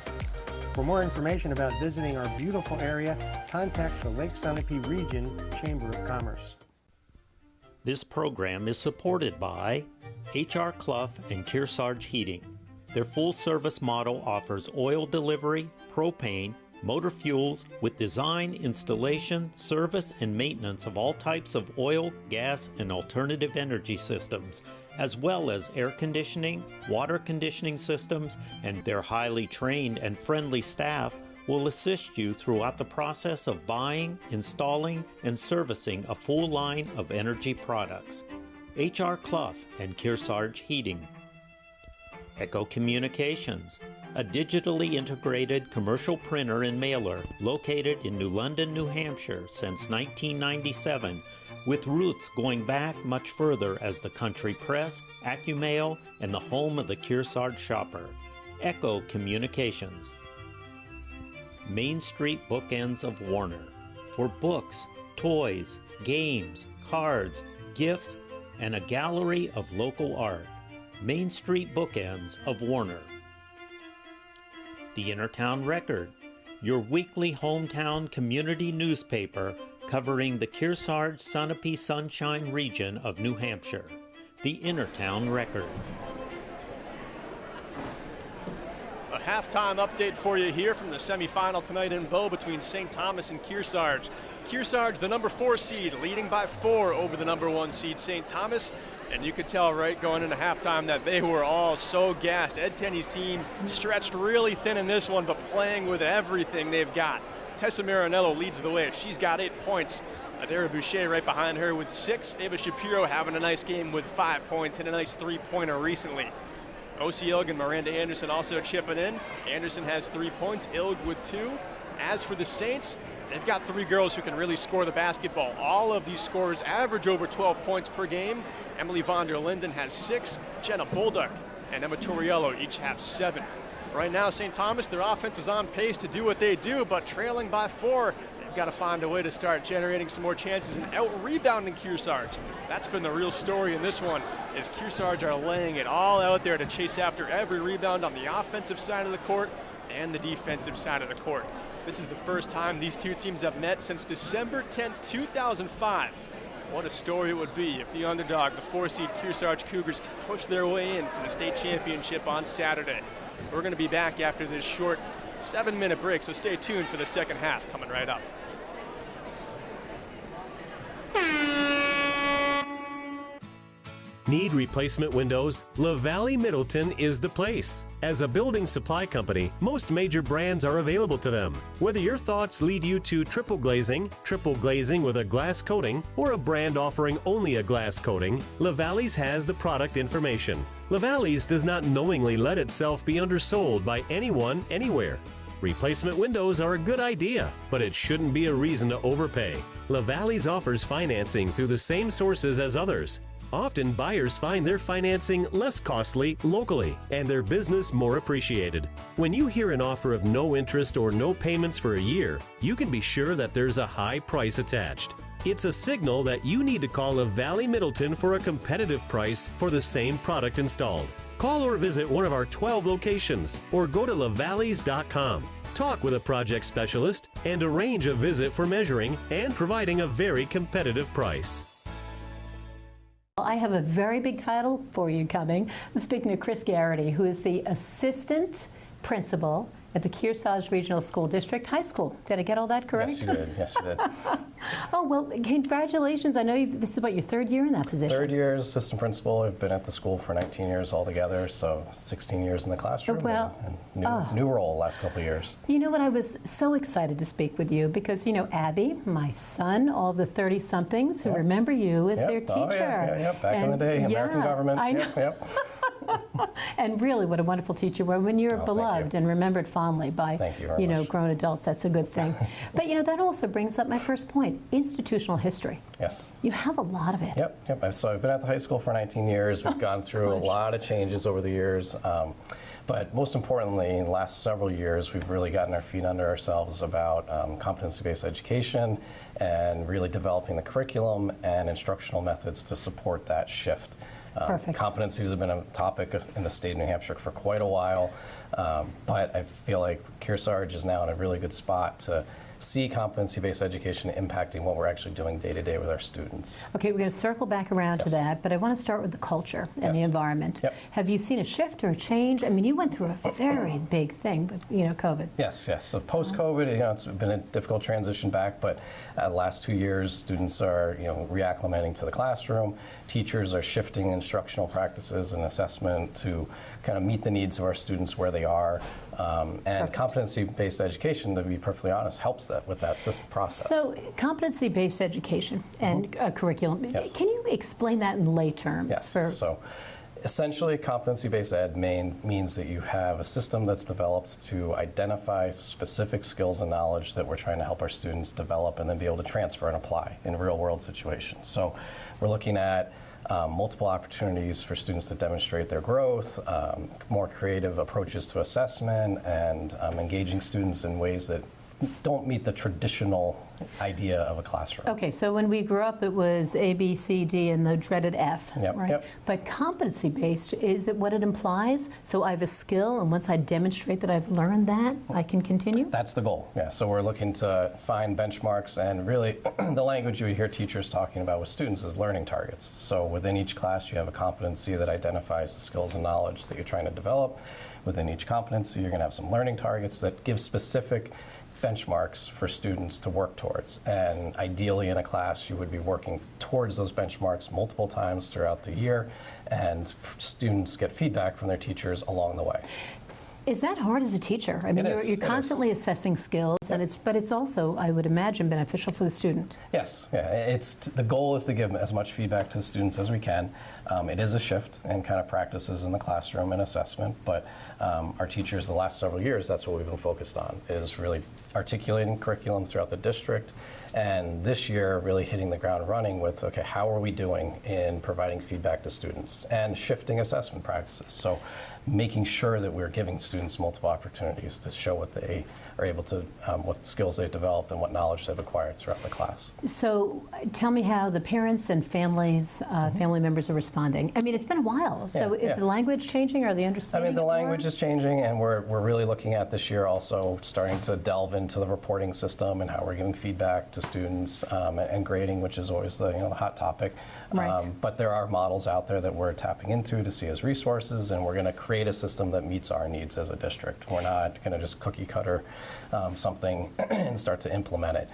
For more information about visiting our beautiful area, contact the Lake Sunapee Region Chamber of Commerce. This program is supported by H.R. Clough and Kearsarge Heating. Their full-service model offers oil delivery, propane, motor fuels with design, installation, service, and maintenance of all types of oil, gas, and alternative energy systems, as well as air conditioning, water conditioning systems, and their highly trained and friendly staff will assist you throughout the process of buying, installing, and servicing a full line of energy products. H.R. Clough and Kearsarge Heating. Echo Communications, a digitally integrated commercial printer and mailer located in New London, New Hampshire since 1997, with roots going back much further as the Country Press, AccuMail, and the home of the Kearsarge shopper. Echo Communications. Main Street Bookends of Warner, for books, toys, games, cards, gifts, and a gallery of local art. Main Street Bookends of Warner. The Innertown Record, your weekly hometown community newspaper covering the Kearsarge Sunapee Sunshine region of New Hampshire. The Innertown Record. A halftime update for you here from the semifinal tonight in Bow between St. Thomas and Kearsarge. Kearsarge, the number 4 seed, leading by 4 over the number 1 seed, St. Thomas. And you could tell right going into halftime that they were all so gassed. Ed Tenney's team stretched really thin in this one, but playing with everything they've got. Tessa Marinello leads the way. She's got 8 points. Adara Boucher right behind her with 6. Ava Shapiro having a nice game with 5 points and a nice 3-pointer recently. O.C. Ilg and Miranda Anderson also chipping in. Anderson has 3 points, Ilg with 2. As for the Saints, they've got 3 girls who can really score the basketball. All of these scorers average over 12 points per game. Emily Von der Linden has 6. Jenna Bolduc and Emma Toriello each have 7. Right now, St. Thomas, their offense is on pace to do what they do, but trailing by 4, they've got to find a way to start generating some more chances and out-rebounding Kearsarge. That's been the real story in this one, is Kearsarge are laying it all out there to chase after every rebound on the offensive side of the court and the defensive side of the court. This is the first time these two teams have met since December 10th, 2005. What a story it would be if the underdog, the 4-seed Kearsarge Cougars, push their way into the state championship on Saturday. We're going to be back after this short 7-minute break, so stay tuned for the second half coming right up. Need replacement windows? LaValle Middleton is the place. As a building supply company, most major brands are available to them. Whether your thoughts lead you to triple glazing with a glass coating, or a brand offering only a glass coating, LaValle's has the product information. LaValle's does not knowingly let itself be undersold by anyone, anywhere. Replacement windows are a good idea, but it shouldn't be a reason to overpay. LaValle's offers financing through the same sources as others. Often buyers find their financing less costly locally and their business more appreciated. When you hear an offer of no interest or no payments for a year, you can be sure that there's a high price attached. It's a signal that you need to call LaValle Middleton for a competitive price for the same product installed. Call or visit one of our 12 locations or go to lavalles.com. Talk with a project specialist and arrange a visit for measuring and providing a very competitive price. I have a very big title for you coming. I'm speaking to Chris Garrity, who is the assistant principal at the Kearsarge Regional School District High School. Did I get all that correct? Yes, you did. Yes, you did. Oh, well, congratulations. I know this is, what, your third year in that position? Third year as assistant principal. I've been at the school for 19 years altogether, so 16 years in the classroom. Well, and new role last couple of years. You know what? I was so excited to speak with you because, you know, Abby, my son, all the 30-somethings who remember you as their teacher. Oh, yeah. Back in the day, American government. I know. Yep. And really, what a wonderful teacher you were. When you're beloved and remembered fondly by, you know, grown adults, that's a good thing. But, you know, that also brings up my first point, institutional history. Yes. You have a lot of it. Yep. So I've been at the high school for 19 years. We've gone through a lot of changes over the years. But most importantly, in the last several years, we've really gotten our feet under ourselves about competency-based education and really developing the curriculum and instructional methods to support that shift. Perfect. Competencies have been a topic in the state of New Hampshire for quite a while, but I feel like Kearsarge is now in a really good spot to see competency-based education impacting what we're actually doing day to day with our students. Okay, we're going to circle back around to that, but I want to start with the culture and the environment. Yep. Have you seen a shift or a change? I mean, you went through a very big thing with, you know, COVID. Yes. So post-COVID, you know, it's been a difficult transition back, but the last 2 years, students are, you know, reacclimating to the classroom. Teachers are shifting instructional practices and assessment to kind of meet the needs of our students where they are. And competency-based education, to be perfectly honest, helps that with that system process. So competency-based education and curriculum, can you explain that in lay terms? Yes. So essentially, competency-based ed means that you have a system that's developed to identify specific skills and knowledge that we're trying to help our students develop and then be able to transfer and apply in real-world situations. So we're looking at multiple opportunities for students to demonstrate their growth, more creative approaches to assessment, and engaging students in ways that don't meet the traditional idea of a classroom. Okay, so when we grew up, it was A, B, C, D, and the dreaded F, right? Yep. But competency-based, is it what it implies? So I have a skill, and once I demonstrate that I've learned that, I can continue? That's the goal, yeah. So we're looking to find benchmarks, and really the language you would hear teachers talking about with students is learning targets. So within each class, you have a competency that identifies the skills and knowledge that you're trying to develop. Within each competency, you're going to have some learning targets that give specific benchmarks for students to work towards. And ideally in a class, you would be working towards those benchmarks multiple times throughout the year, and students get feedback from their teachers along the way. Is that hard as a teacher? I mean, you're constantly assessing skills, and but it's also, I would imagine, beneficial for the student. Yes, yeah. The goal is to give as much feedback to the students as we can. It is a shift in kind of practices in the classroom and assessment, but our teachers the last several years, that's what we've been focused on, is really articulating curriculum throughout the district. And this year, really hitting the ground running with, okay, how are we doing in providing feedback to students and shifting assessment practices? So making sure that we're giving students multiple opportunities to show what they are able to, what skills they've developed and what knowledge they've acquired throughout the class. So tell me how the parents and families, family members are responding. I mean, it's been a while, so is the language changing or the understanding? I mean, the language is changing, and we're really looking at this year also starting to delve into the reporting system and how we're giving feedback to students and grading, which is always the the hot topic. Right. But there are models out there that we're tapping into to see as resources, and we're going to create a system that meets our needs as a district. We're not going to just cookie cutter something and start to implement it.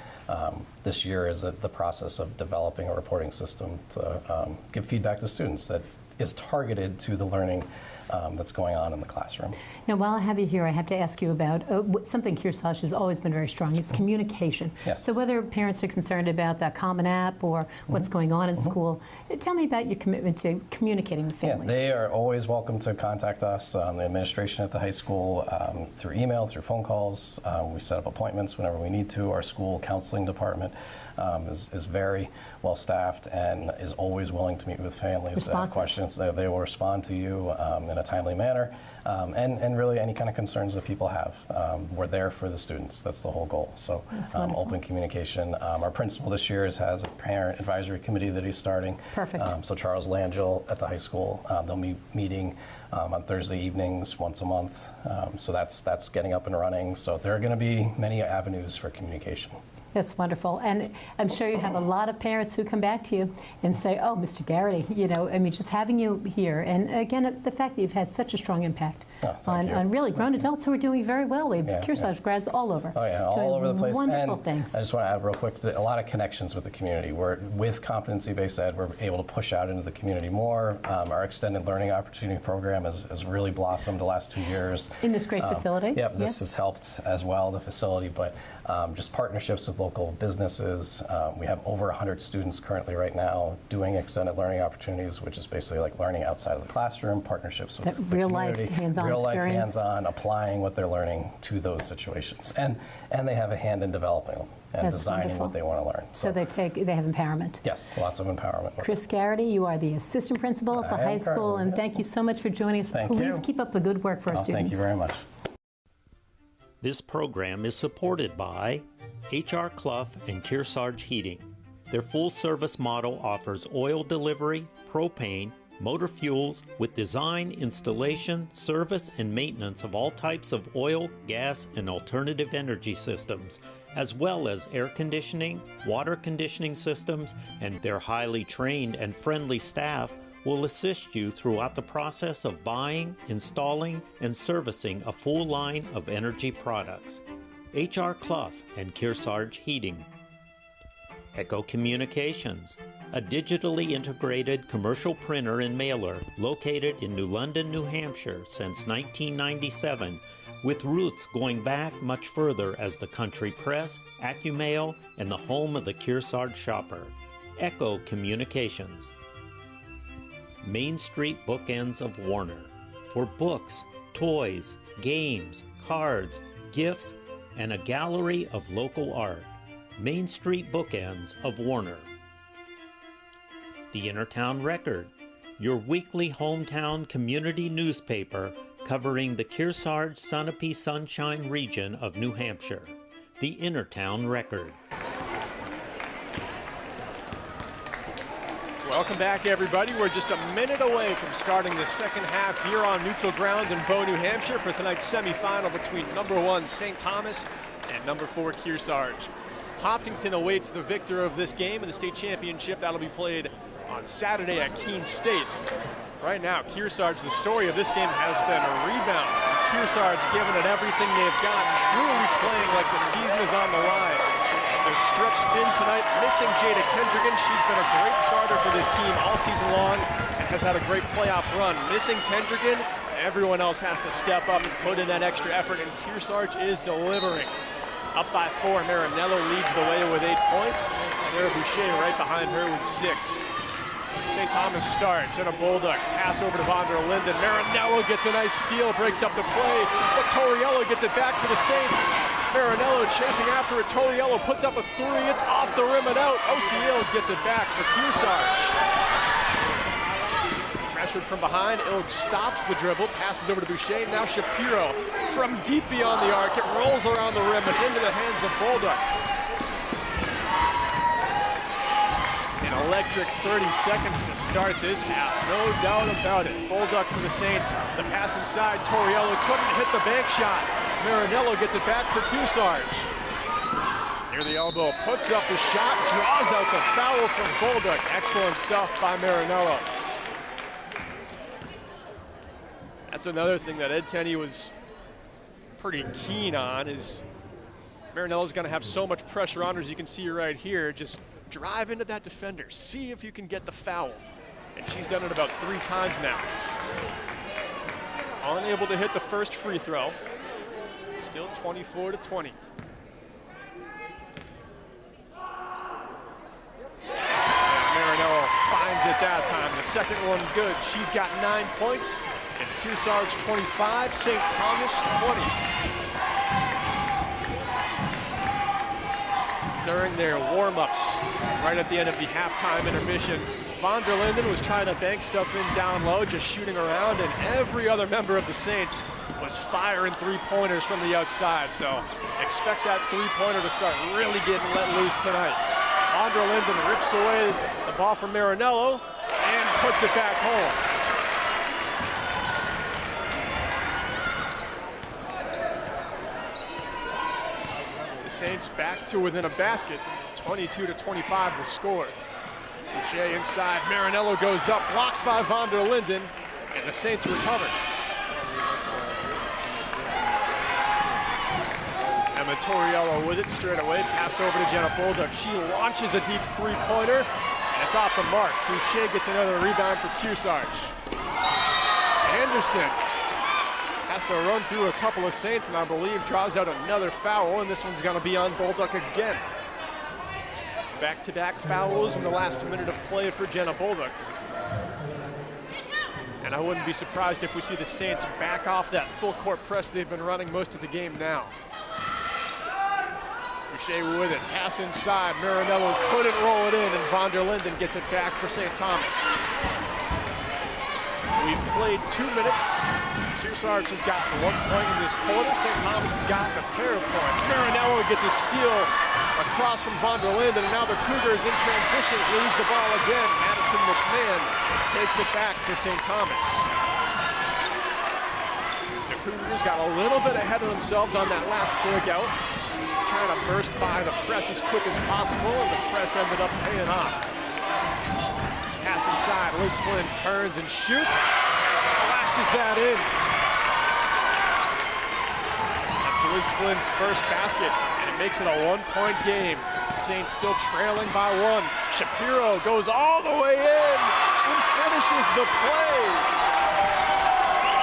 This year is the process of developing a reporting system to give feedback to students that is targeted to the learning that's going on in the classroom. Now, while I have you here, I have to ask you about something Kearsarge has always been very strong, is communication. Yes. So whether parents are concerned about that Common App or what's going on in school, tell me about your commitment to communicating with families. Yeah, they are always welcome to contact us, the administration at the high school, through email, through phone calls. We set up appointments whenever we need to. Our school counseling department is very well staffed and is always willing to meet with families that have questions. They will respond to you in a timely manner, and really any kind of concerns that people have. We're there for the students. That's the whole goal. So open communication. Our principal this year has a parent advisory committee that he's starting. Perfect. So Charles Langell at the high school, they'll be meeting on Thursday evenings once a month. So that's getting up and running. So there are going to be many avenues for communication. That's wonderful. And I'm sure you have a lot of parents who come back to you and say, oh, Mr. Garrity, you know, I mean, just having you here. And again, the fact that you've had such a strong impact on really grown adults who are doing very well. We have Kearsarge grads all over. Oh, yeah, all over the place. Wonderful and things. I just want to add real quick, a lot of connections with the community. With competency-based ed, we're able to push out into the community more. Our extended learning opportunity program has really blossomed the last 2 years. In this great facility. Yep, this has helped as well, the facility, but just partnerships with local businesses. We have over 100 students currently right now doing extended learning opportunities, which is basically like learning outside of the classroom, partnerships with the community, hands-on real life experience. hands-on, applying what they're learning to those situations, and they have a hand in developing them and That's designing wonderful. what they want to learn. So they have empowerment. Yes, lots of empowerment. Chris Garrity, you are the assistant principal at the high school, and thank you so much for joining us. Please keep up the good work for our students. Thank you very much. This program is supported by H.R. Clough and Kearsarge Heating. Their full-service model offers oil delivery, propane, motor fuels with design, installation, service, and maintenance of all types of oil, gas, and alternative energy systems, as well as air conditioning, water conditioning systems, and their highly trained and friendly staff will assist you throughout the process of buying, installing, and servicing a full line of energy products. H.R. Clough and Kearsarge Heating. Echo Communications, a digitally integrated commercial printer and mailer located in New London, New Hampshire since 1997, with roots going back much further as the country press, AccuMail, and the home of the Kearsarge shopper. Echo Communications. Main Street Bookends of Warner, for books, toys, games, cards, gifts, and a gallery of local art. Main Street Bookends of Warner. The Innertown Record, your weekly hometown community newspaper covering the Kearsarge Sunapee Sunshine region of New Hampshire. The Innertown Record. Welcome back, everybody. We're just a minute away from starting the second half here on neutral ground in Bow, New Hampshire for tonight's semifinal between number 1 St. Thomas and number 4 Kearsarge. Hopkinton awaits the victor of this game in the state championship. That'll be played on Saturday at Keene State. Right now, Kearsarge, the story of this game has been a rebound. Kearsarge giving it everything they've got, truly playing like the season is on the line. They're stretched thin tonight, missing Jada Kendrigan. She's been a great starter for this team all season long and has had a great playoff run. Missing Kendrigan, everyone else has to step up and put in that extra effort, and Kearsarge is delivering. Up by 4, Marinello leads the way with 8 points. Claire Boucher right behind her with 6. St. Thomas starts and a Bulldog pass over to Vondra Linden. Marinello gets a nice steal, breaks up the play, but Torriello gets it back for the Saints. Marinello chasing after it. Torriello puts up a 3. It's off the rim and out. O'Seal gets it back for Kearsarge. Pressured from behind, Ilg stops the dribble, passes over to Boucher. Now Shapiro from deep beyond the arc. It rolls around the rim and into the hands of Bulldog. An electric 30 seconds to start this half, no doubt about it. Bulldog for the Saints. The pass inside, Torriello couldn't hit the bank shot. Marinello gets it back for Kearsarge. Near the elbow, puts up the shot, draws out the foul from Bulldog. Excellent stuff by Marinello. That's another thing that Ed Tenney was pretty keen on, is Marinello's going to have so much pressure on her, as you can see right here. Just drive into that defender, see if you can get the foul. and she's done it about 3 times now. Unable to hit the first free throw. Still 24-20. Marinello finds it that time. The second one good. She's got 9 points. It's Kearsarge 25, St. Thomas 20. During their warm-ups, right at the end of the halftime intermission, von der Linden was trying to bank stuff in down low, just shooting around, and every other member of the Saints was firing 3-pointers from the outside. So expect that 3-pointer to start really getting let loose tonight. Von der Linden rips away the ball from Marinello and puts it back home. The Saints back to within a basket, 22-25 the score. Boucher inside, Marinello goes up, blocked by von der Linden, and the Saints recover. Emma Torriello with it straight away, pass over to Jenna Bolduc. She launches a deep 3-pointer, and it's off the mark. Boucher gets another rebound for Kearsarge. Anderson has to run through a couple of Saints, and I believe draws out another foul, and this one's gonna be on Bolduc again. Back-to-back fouls in the last minute of play for Jenna Bolduc. And I wouldn't be surprised if we see the Saints back off that full court press they've been running most of the game now. Boucher with it, pass inside, Marinello couldn't roll it in, and von der Linden gets it back for St. Thomas. We've played 2 minutes. Kearsarge has gotten 1 point in this quarter. St. Thomas has gotten a pair of points. Marinello gets a steal across from von der Linden, and now the Cougars in transition lose the ball again. Madison McMahon takes it back for St. Thomas. The Cougars got a little bit ahead of themselves on that last breakout, trying to burst by the press as quick as possible, and the press ended up paying off. Pass inside, Liz Flynn turns and shoots, splashes that in. That's Liz Flynn's first basket, and it makes it a 1-point game. Saints still trailing by 1. Shapiro goes all the way in and finishes the play.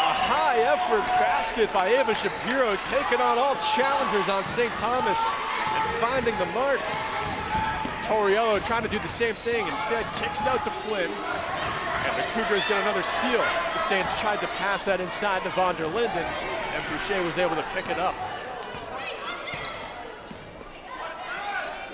A high-effort basket by Ava Shapiro, taking on all challengers on St. Thomas and finding the mark. Torriello trying to do the same thing, instead kicks it out to Flynn, and the Cougars get another steal. The Saints tried to pass that inside to von der Linden, and Boucher was able to pick it up.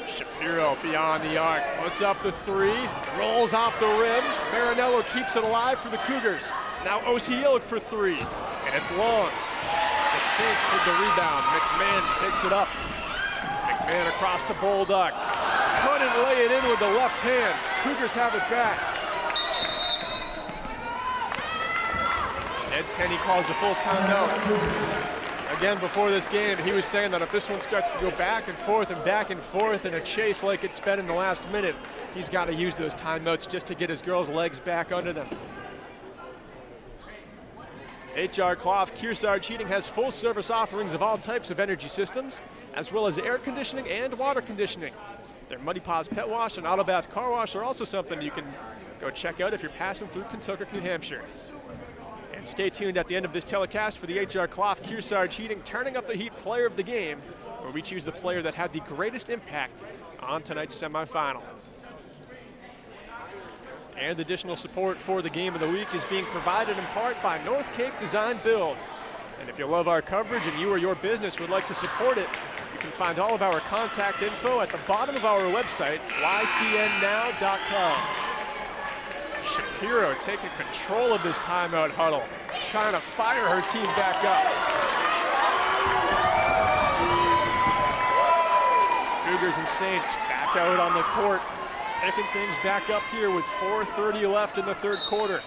Shapiro beyond the arc, puts up the 3, rolls off the rim. Marinello keeps it alive for the Cougars. Now Osceola for 3, and it's long. The Saints with the rebound. McMahon takes it up. McMahon across to Bolduc. Couldn't lay it in with the left hand. Cougars have it back. Ed Tenney calls a full timeout. Again, before this game, he was saying that if this one starts to go back and forth in a chase like it's been in the last minute, he's got to use those timeouts just to get his girls' legs back under them. H.R. Clough Kearsarge Heating has full service offerings of all types of energy systems, as well as air conditioning and water conditioning. Their Muddy Paws Pet Wash and Auto Bath Car Wash are also something you can go check out if you're passing through Kentucky, New Hampshire. And stay tuned at the end of this telecast for the H.R. Clough Kearsarge Heating Turning Up the Heat Player of the Game, where we choose the player that had the greatest impact on tonight's semifinal. And additional support for the Game of the Week is being provided in part by North Cape Design Build. And if you love our coverage and you or your business would like to support it, you can find all of our contact info at the bottom of our website, ycnnow.com. Shapiro taking control of this timeout huddle, trying to fire her team back up. Cougars and Saints back out on the court, picking things back up here with 4:30 left in the third quarter.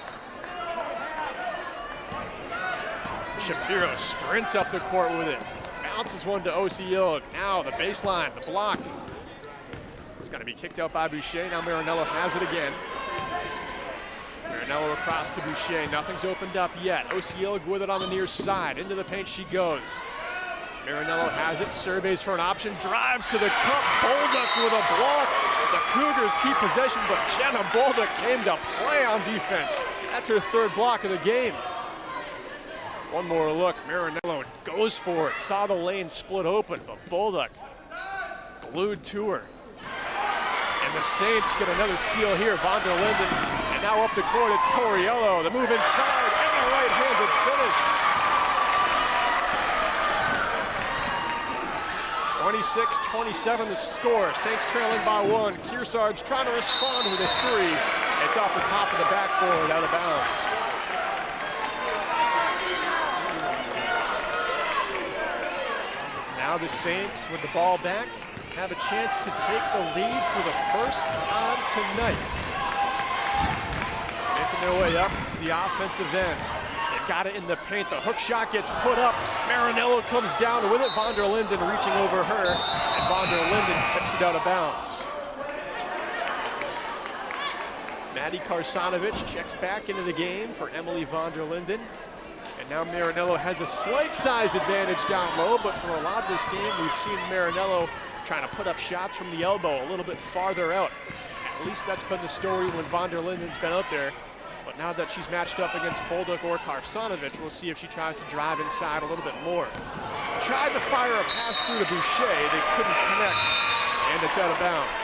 Shapiro sprints up the court with it. Bounces one to Osceola. Now the baseline, the block. It's going to be kicked out by Boucher. Now Marinello has it again. Marinello across to Boucher. Nothing's opened up yet. Osceola with it on the near side. Into the paint she goes. Marinello has it. Surveys for an option. Drives to the cup. Bolduc with a block. The Cougars keep possession, but Jenna Bolduc came to play on defense. That's her third block of the game. One more look, Marinello goes for it. Saw the lane split open, but Bolduc glued to her. And the Saints get another steal here. Von der Linden, and now up the court, it's Torriello. The move inside, and the right-handed finish. 26-27 the score. Saints trailing by 1. Kearsarge trying to respond with a 3. It's off the top of the backboard, out of bounds. Now the Saints, with the ball back, have a chance to take the lead for the first time tonight. Making their way up to the offensive end. They've got it in the paint. The hook shot gets put up. Marinello comes down with it. Von der Linden reaching over her, and Von der Linden tips it out of bounds. Maddie Karsanovich checks back into the game for Emily Von der Linden. And now Marinello has a slight size advantage down low, but for a lot of this game, we've seen Marinello trying to put up shots from the elbow a little bit farther out. At least that's been the story when Von der Linden's been out there. But now that she's matched up against Bolduc or Karsanovich, we'll see if she tries to drive inside a little bit more. Tried to fire a pass through to Boucher. They couldn't connect, and it's out of bounds.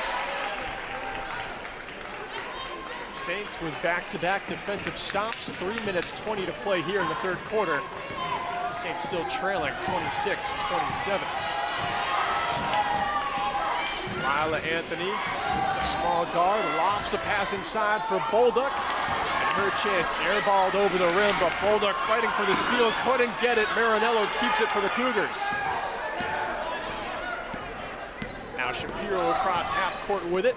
Saints with back-to-back defensive stops. 3 minutes 20 to play here in the third quarter. Saints still trailing 26-27. Lila Anthony, the small guard, lofts a pass inside for Bolduc. And her chance airballed over the rim, but Bolduc fighting for the steal, couldn't get it. Marinello keeps it for the Cougars. Now Shapiro across half court with it.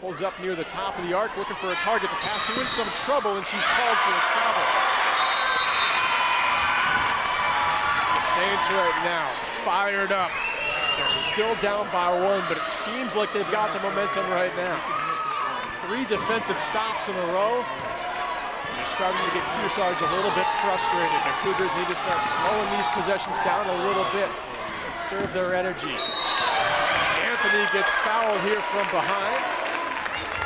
Pulls up near the top of the arc, looking for a target to pass to, in some trouble, and she's called for a travel. The Saints right now fired up. They're still down by 1, but it seems like they've got the momentum right now. 3 defensive stops in a row. They're starting to get Kearsarge a little bit frustrated. The Cougars need to start slowing these possessions down a little bit and serve their energy. Anthony gets fouled here from behind.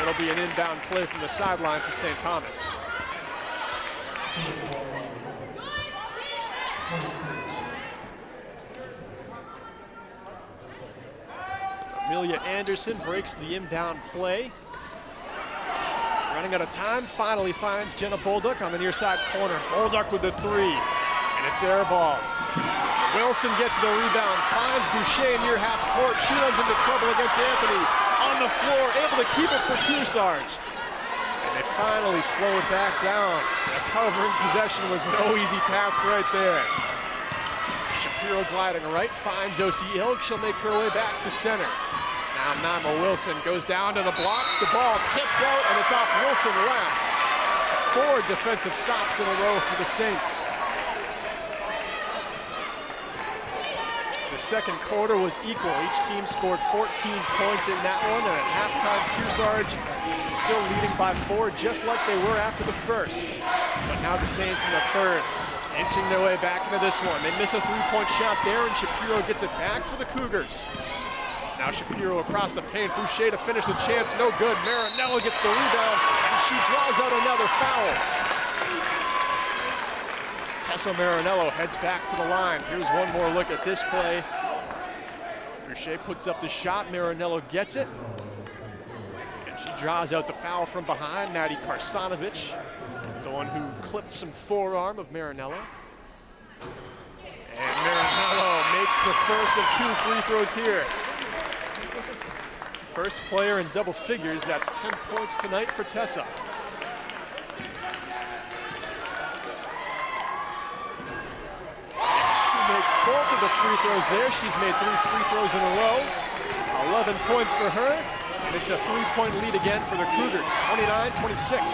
It'll be an inbound play from the sideline for St. Thomas. Amelia Anderson breaks the inbound play. Running out of time, finally finds Jenna Bolduc on the near side corner. Bolduc with the 3, and it's airball. Wilson gets the rebound, finds Boucher near half court. She runs into trouble against Anthony. On the floor, able to keep it for Kearsarge. And they finally slow it back down. A covering possession was no easy task right there. Shapiro gliding right, finds O.C. Ilg. She'll make her way back to center. Now Naima Wilson goes down to the block. The ball tipped out, and it's off Wilson last. 4 defensive stops in a row for the Saints. The second quarter was equal. Each team scored 14 points in that one, and at halftime, Kearsarge is still leading by 4, just like they were after the first. But now the Saints in the third, inching their way back into this one. They miss a 3-point shot there, and Shapiro gets it back for the Cougars. Now Shapiro across the paint, Boucher to finish the chance, no good. Marinello gets the rebound, and she draws out another foul. Tessa Marinello heads back to the line. Here's one more look at this play. Boucher puts up the shot, Marinello gets it. And she draws out the foul from behind. Maddie Karsanovich, the one who clipped some forearm of Marinello. And Marinello makes the first of 2 free throws here. First player in double figures, that's 10 points tonight for Tessa. Makes both of the free throws there. She's made 3 free throws in a row. 11 points for her, and it's a 3-point lead again for the Cougars, 29-26.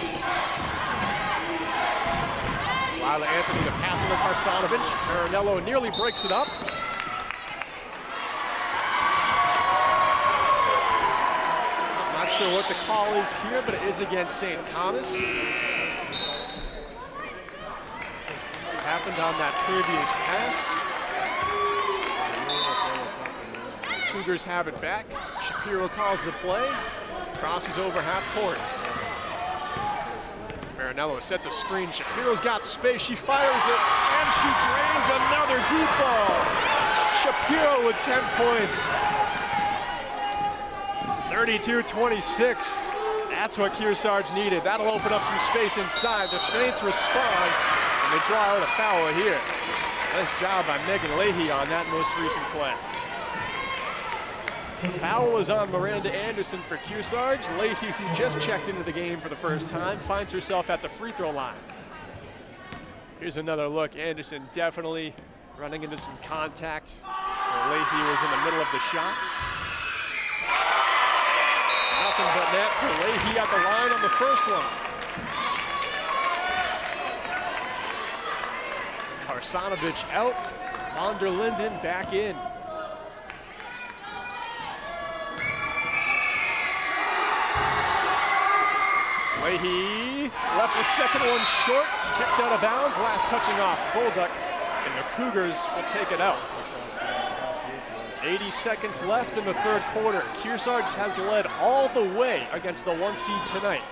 Lila Anthony, the pass to Karsanovich. Marinello nearly breaks it up. Not sure what the call is here, but it is against St. Thomas. Happened on that previous pass. Cougars have it back. Shapiro calls the play. Crosses over half court. Marinello sets a screen. Shapiro's got space. She fires it, and she drains another deep ball. Shapiro with 10 points. 32-26. That's what Kearsarge needed. That'll open up some space inside. The Saints respond, and they draw out a foul here. Nice job by Megan Leahy on that most recent play. Foul is on Miranda Anderson for Kearsarge. Leahy, who just checked into the game for the first time, finds herself at the free throw line. Here's another look. Anderson definitely running into some contact. Leahy was in the middle of the shot. Nothing but net for Leahy at the line on the first one. Karsanovich out, von der Linden back in. Leahy left the second one short, tipped out of bounds, last touching off Bolduc, and the Cougars will take it out. 80 seconds left in the third quarter. Kearsarge has led all the way against the 1 seed tonight,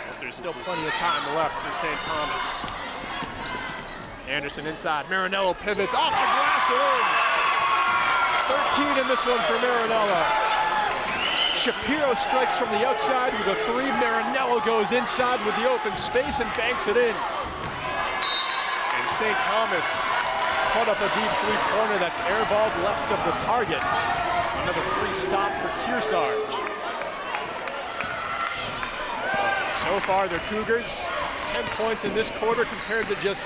but there's still plenty of time left for St. Thomas. Anderson inside, Marinello pivots off the glass and in. 13 in this one for Marinello. Shapiro strikes from the outside with a three. Marinello goes inside with the open space and banks it in. And St. Thomas put up a deep three-pointer that's airballed left of the target. Another free stop for Kearsarge. So far, the Cougars, 10 points in this quarter compared to just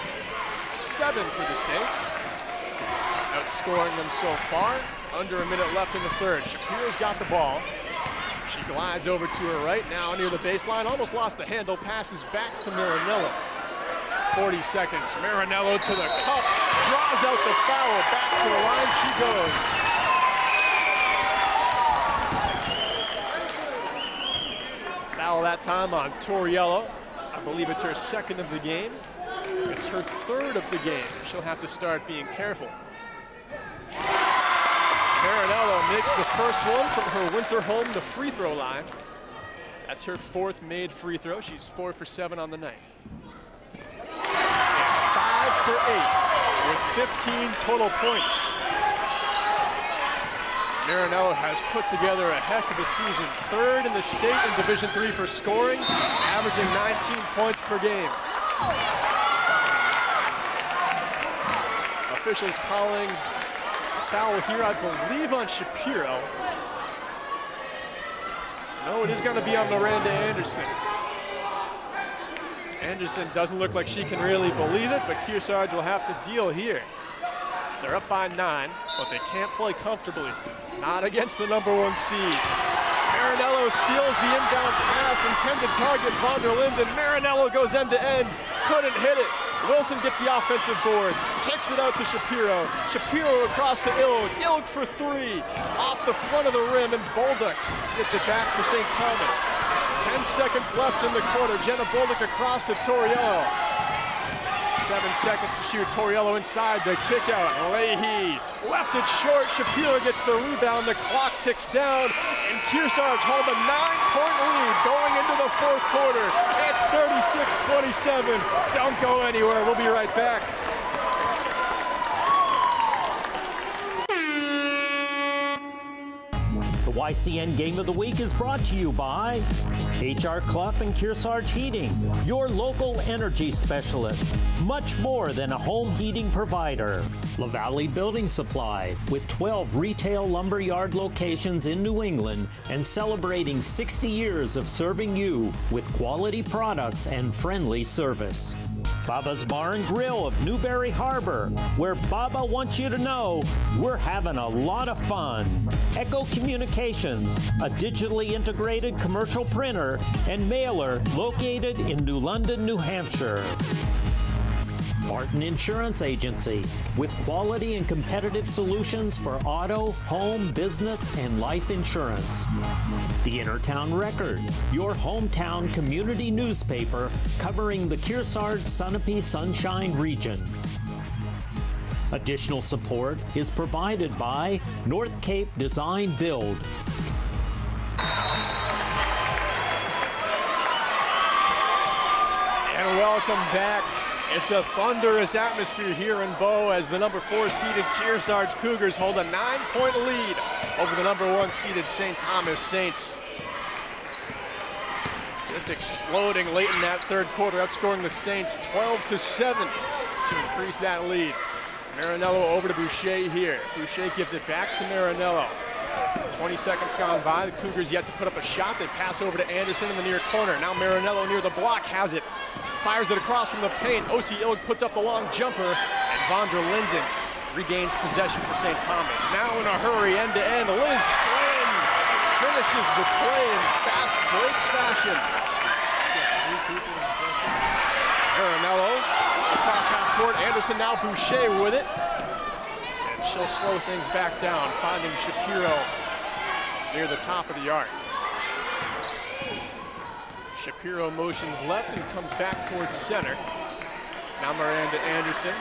7 for the Saints. Outscoring them so far. Under a minute left in the third. Shapiro's got the ball. She glides over to her right, now near the baseline, almost lost the handle, passes back to Marinello. 40 seconds, Marinello to the cup, draws out the foul, back to the line she goes. Foul that time on Torriello. I believe it's her second of the game. It's her third of the game. She'll have to start being careful. Marinello makes the first one from her winter home, the free throw line. That's her fourth made free throw. She's 4 for 7 on the night. And 5 for 8 with 15 total points. Marinello has put together a heck of a season. Third in the state in Division III for scoring, averaging 19 points per game. Officials calling foul here, I believe, on Shapiro. No, it is going to be on Miranda Anderson. Anderson doesn't look like she can really believe it, but Kearsarge will have to deal here. They're up by 9, but they can't play comfortably. Not against the number 1 seed. Marinello steals the inbound pass, intended target von der Linden. Marinello goes end to end, couldn't hit it. Wilson gets the offensive board, kicks it out to Shapiro. Shapiro across to Ilg. Ilg for 3, off the front of the rim, and Bolduc gets it back for St. Thomas. 10 seconds left in the quarter. Jenna Bolduc across to Torriello. 7 seconds to shoot. Torriello inside, the kick out. Leahy left it short. Shapiro gets the rebound. The clock ticks down, and Kearsarge hold a 9-point lead going into the fourth quarter. It's 36-27. Don't go anywhere. We'll be right back. The YCN Game of the Week is brought to you by HR Clough and Kearsarge Heating, your local energy specialist. Much more than a home heating provider. La Valley Building Supply, with 12 retail lumberyard locations in New England and celebrating 60 years of serving you with quality products and friendly service. Baba's Bar and Grill of Newberry Harbor, where Baba wants you to know we're having a lot of fun. Echo Communications, a digitally integrated commercial printer and mailer located in New London, New Hampshire. Martin Insurance Agency, with quality and competitive solutions for auto, home, business, and life insurance. The Intertown Record, your hometown community newspaper covering the Kearsarge Sunapee Sunshine region. Additional support is provided by North Cape Design Build. And welcome back. It's a thunderous atmosphere here in Bow as the number 4 seeded Kearsarge Cougars hold a 9-point lead over the number 1 seeded St. Thomas Saints. Just exploding late in that third quarter, outscoring the Saints 12-7 to increase that lead. Marinello over to Boucher here. Boucher gives it back to Marinello. 20 seconds gone by. The Cougars yet to put up a shot. They pass over to Anderson in the near corner. Now Marinello near the block has it. Fires it across from the paint. O.C. Ilg puts up the long jumper, and Vondra Linden regains possession for St. Thomas. Now in a hurry, end-to-end, Liz Flynn finishes the play in fast break fashion. Marinello across half court. Anderson now Boucher with it. And she'll slow things back down, finding Shapiro near the top of the arc. Shapiro motions left and comes back towards center. Now Miranda Anderson.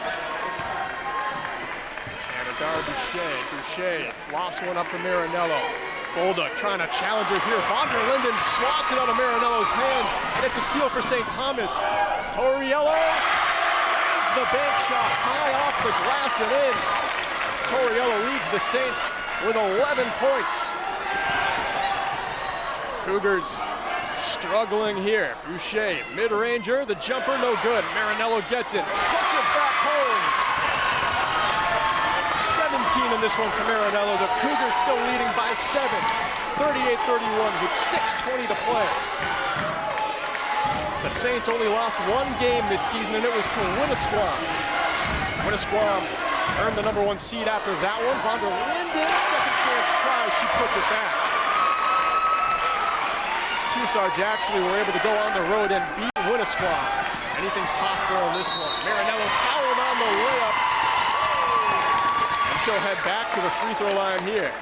And Adara Boucher. Boucher lofts one up for Marinello. Bolduc trying to challenge her here. Vondra Linden swats it out of Marinello's hands, and it's a steal for St. Thomas. Torriello lands the bank shot high off the glass and in. Torriello leads the Saints with 11 points. Cougars struggling here. Boucher, mid-ranger, the jumper, no good. Marinello gets it, puts it back home. 17 in this one for Marinello. The Cougars still leading by 7. 38-31 with 6:20 to play. The Saints only lost 1 game this season, and it was to Winnisquam. Winnisquam earned the number 1 seed after that one. Vondra Linden, second chance try, she puts it back. Kearsarge actually were able to go on the road and beat Winnisquam. Anything's possible in this one. Marinello fouled on the layup. And she'll head back to the free throw line here.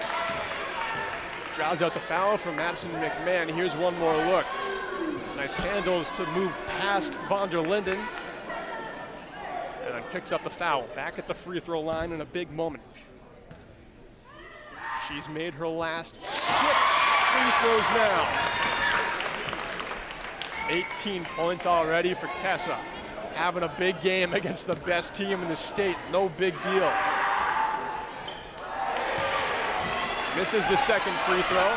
Draws out the foul from Madison McMahon. Here's one more look. Nice handles to move past Vondra Linden. And then picks up the foul. Back at the free throw line in a big moment. She's made her last 6 free throws now. 18 points already for Tessa. Having a big game against the best team in the state, no big deal. Misses the second free throw.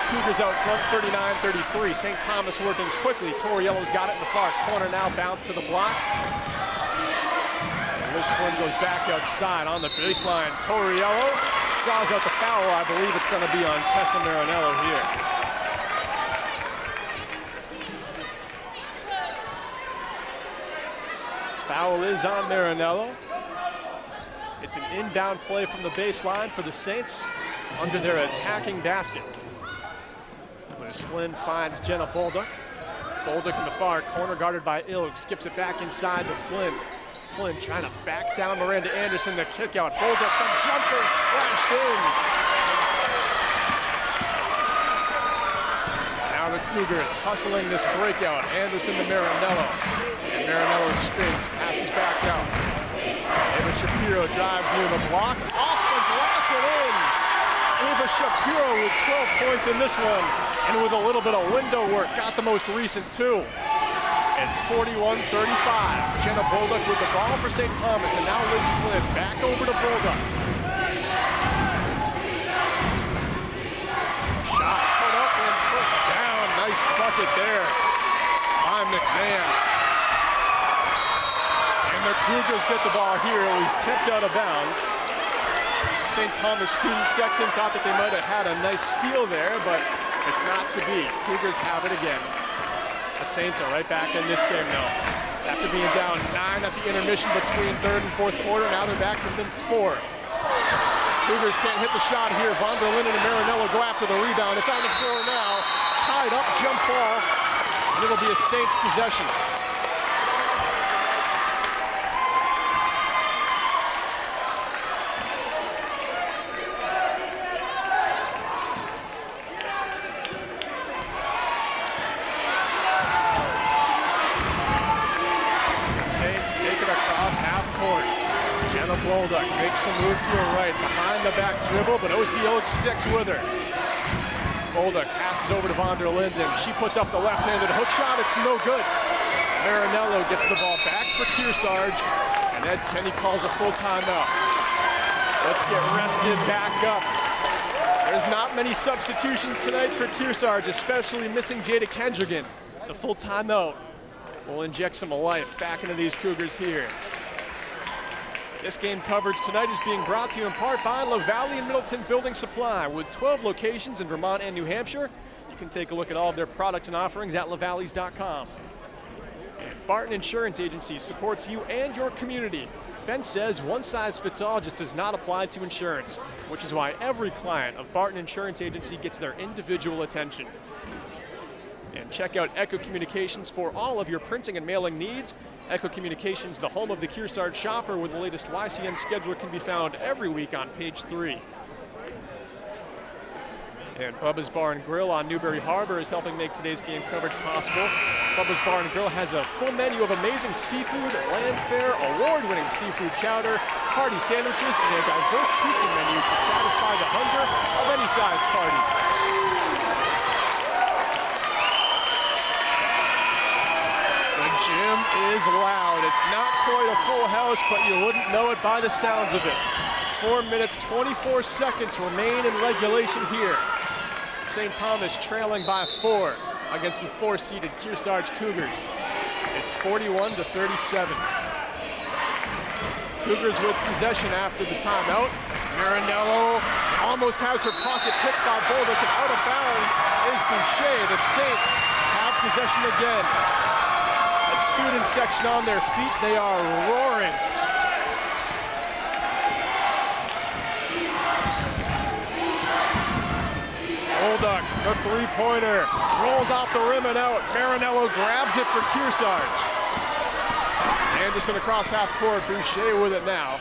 Cougars out front 39-33. St. Thomas working quickly. Torriello's got it in the far corner now, bounce to the block. And Liz Flynn goes back outside on the baseline. Torriello draws out the foul. I believe it's going to be on Tessa Marinello here. Foul is on Marinello. It's an inbound play from the baseline for the Saints under their attacking basket. Liz Flynn finds Jenna Bolduc. Bolduc in the far corner, guarded by Ilg. Skips it back inside to Flynn. Flynn trying to back down Miranda Anderson. The kick out. Bolduc, the jumper splashed in. Now the Cougars hustling this breakout. Anderson to Marinello. And Marinello spins, passes back out. Ava Shapiro drives near the block. Off the glass and in. Ava Shapiro with 12 points in this one. And with a little bit of window work, got the most recent 2. It's 41-35. Jenna Bolduc with the ball for St. Thomas. And now Liz Flynn back over to Bolduc. Shot put up and put down. Nice bucket there by McMahon. The Cougars get the ball here. It was tipped out of bounds. St. Thomas student section thought that they might have had a nice steal there, but it's not to be. Cougars have it again. The Saints are right back in this game now. After being down 9 at the intermission between third and fourth quarter, now they're back to within 4. Cougars can't hit the shot here. Vondra Linden and Marinello go after the rebound. It's on the floor now. Tied up, jump ball, and it'll be a Saints possession. Bolduc makes a move to her right, behind the back dribble, but O.C. Ilg sticks with her. Bolduc passes over to Vondra Linden. She puts up the left-handed hook shot. It's no good. Marinello gets the ball back for Kearsarge, and Ed Tenney calls a full timeout. Let's get rested back up. There's not many substitutions tonight for Kearsarge, especially missing Jada Kendrigan. The full timeout will inject some life back into these Cougars here. This game coverage tonight is being brought to you in part by LaValle and Middleton Building Supply. With 12 locations in Vermont and New Hampshire, you can take a look at all of their products and offerings at lavalleys.com. And Barton Insurance Agency supports you and your community. Ben says one size fits all just does not apply to insurance, which is why every client of Barton Insurance Agency gets their individual attention. And check out Echo Communications for all of your printing and mailing needs. Echo Communications, the home of the Kearsarge shopper, where the latest YCN schedule can be found every week on page 3. And Bubba's Bar and Grill on Newberry Harbor is helping make today's game coverage possible. Bubba's Bar and Grill has a full menu of amazing seafood, land fair, award-winning seafood chowder, party sandwiches, and a diverse pizza menu to satisfy the hunger of any size party. The gym is loud. It's not quite a full house, but you wouldn't know it by the sounds of it. 4 minutes, 24 seconds remain in regulation here. St. Thomas trailing by 4 against the 4-seeded Kearsarge Cougars. It's 41 to 37. Cougars with possession after the timeout. Marinello almost has her pocket picked by Bolduc, and out of bounds is Boucher. The Saints have possession again. A student section on their feet. They are roaring. Bolduc, the three-pointer, rolls off the rim and out. Marinello grabs it for Kearsarge. Anderson across half court, Boucher with it now.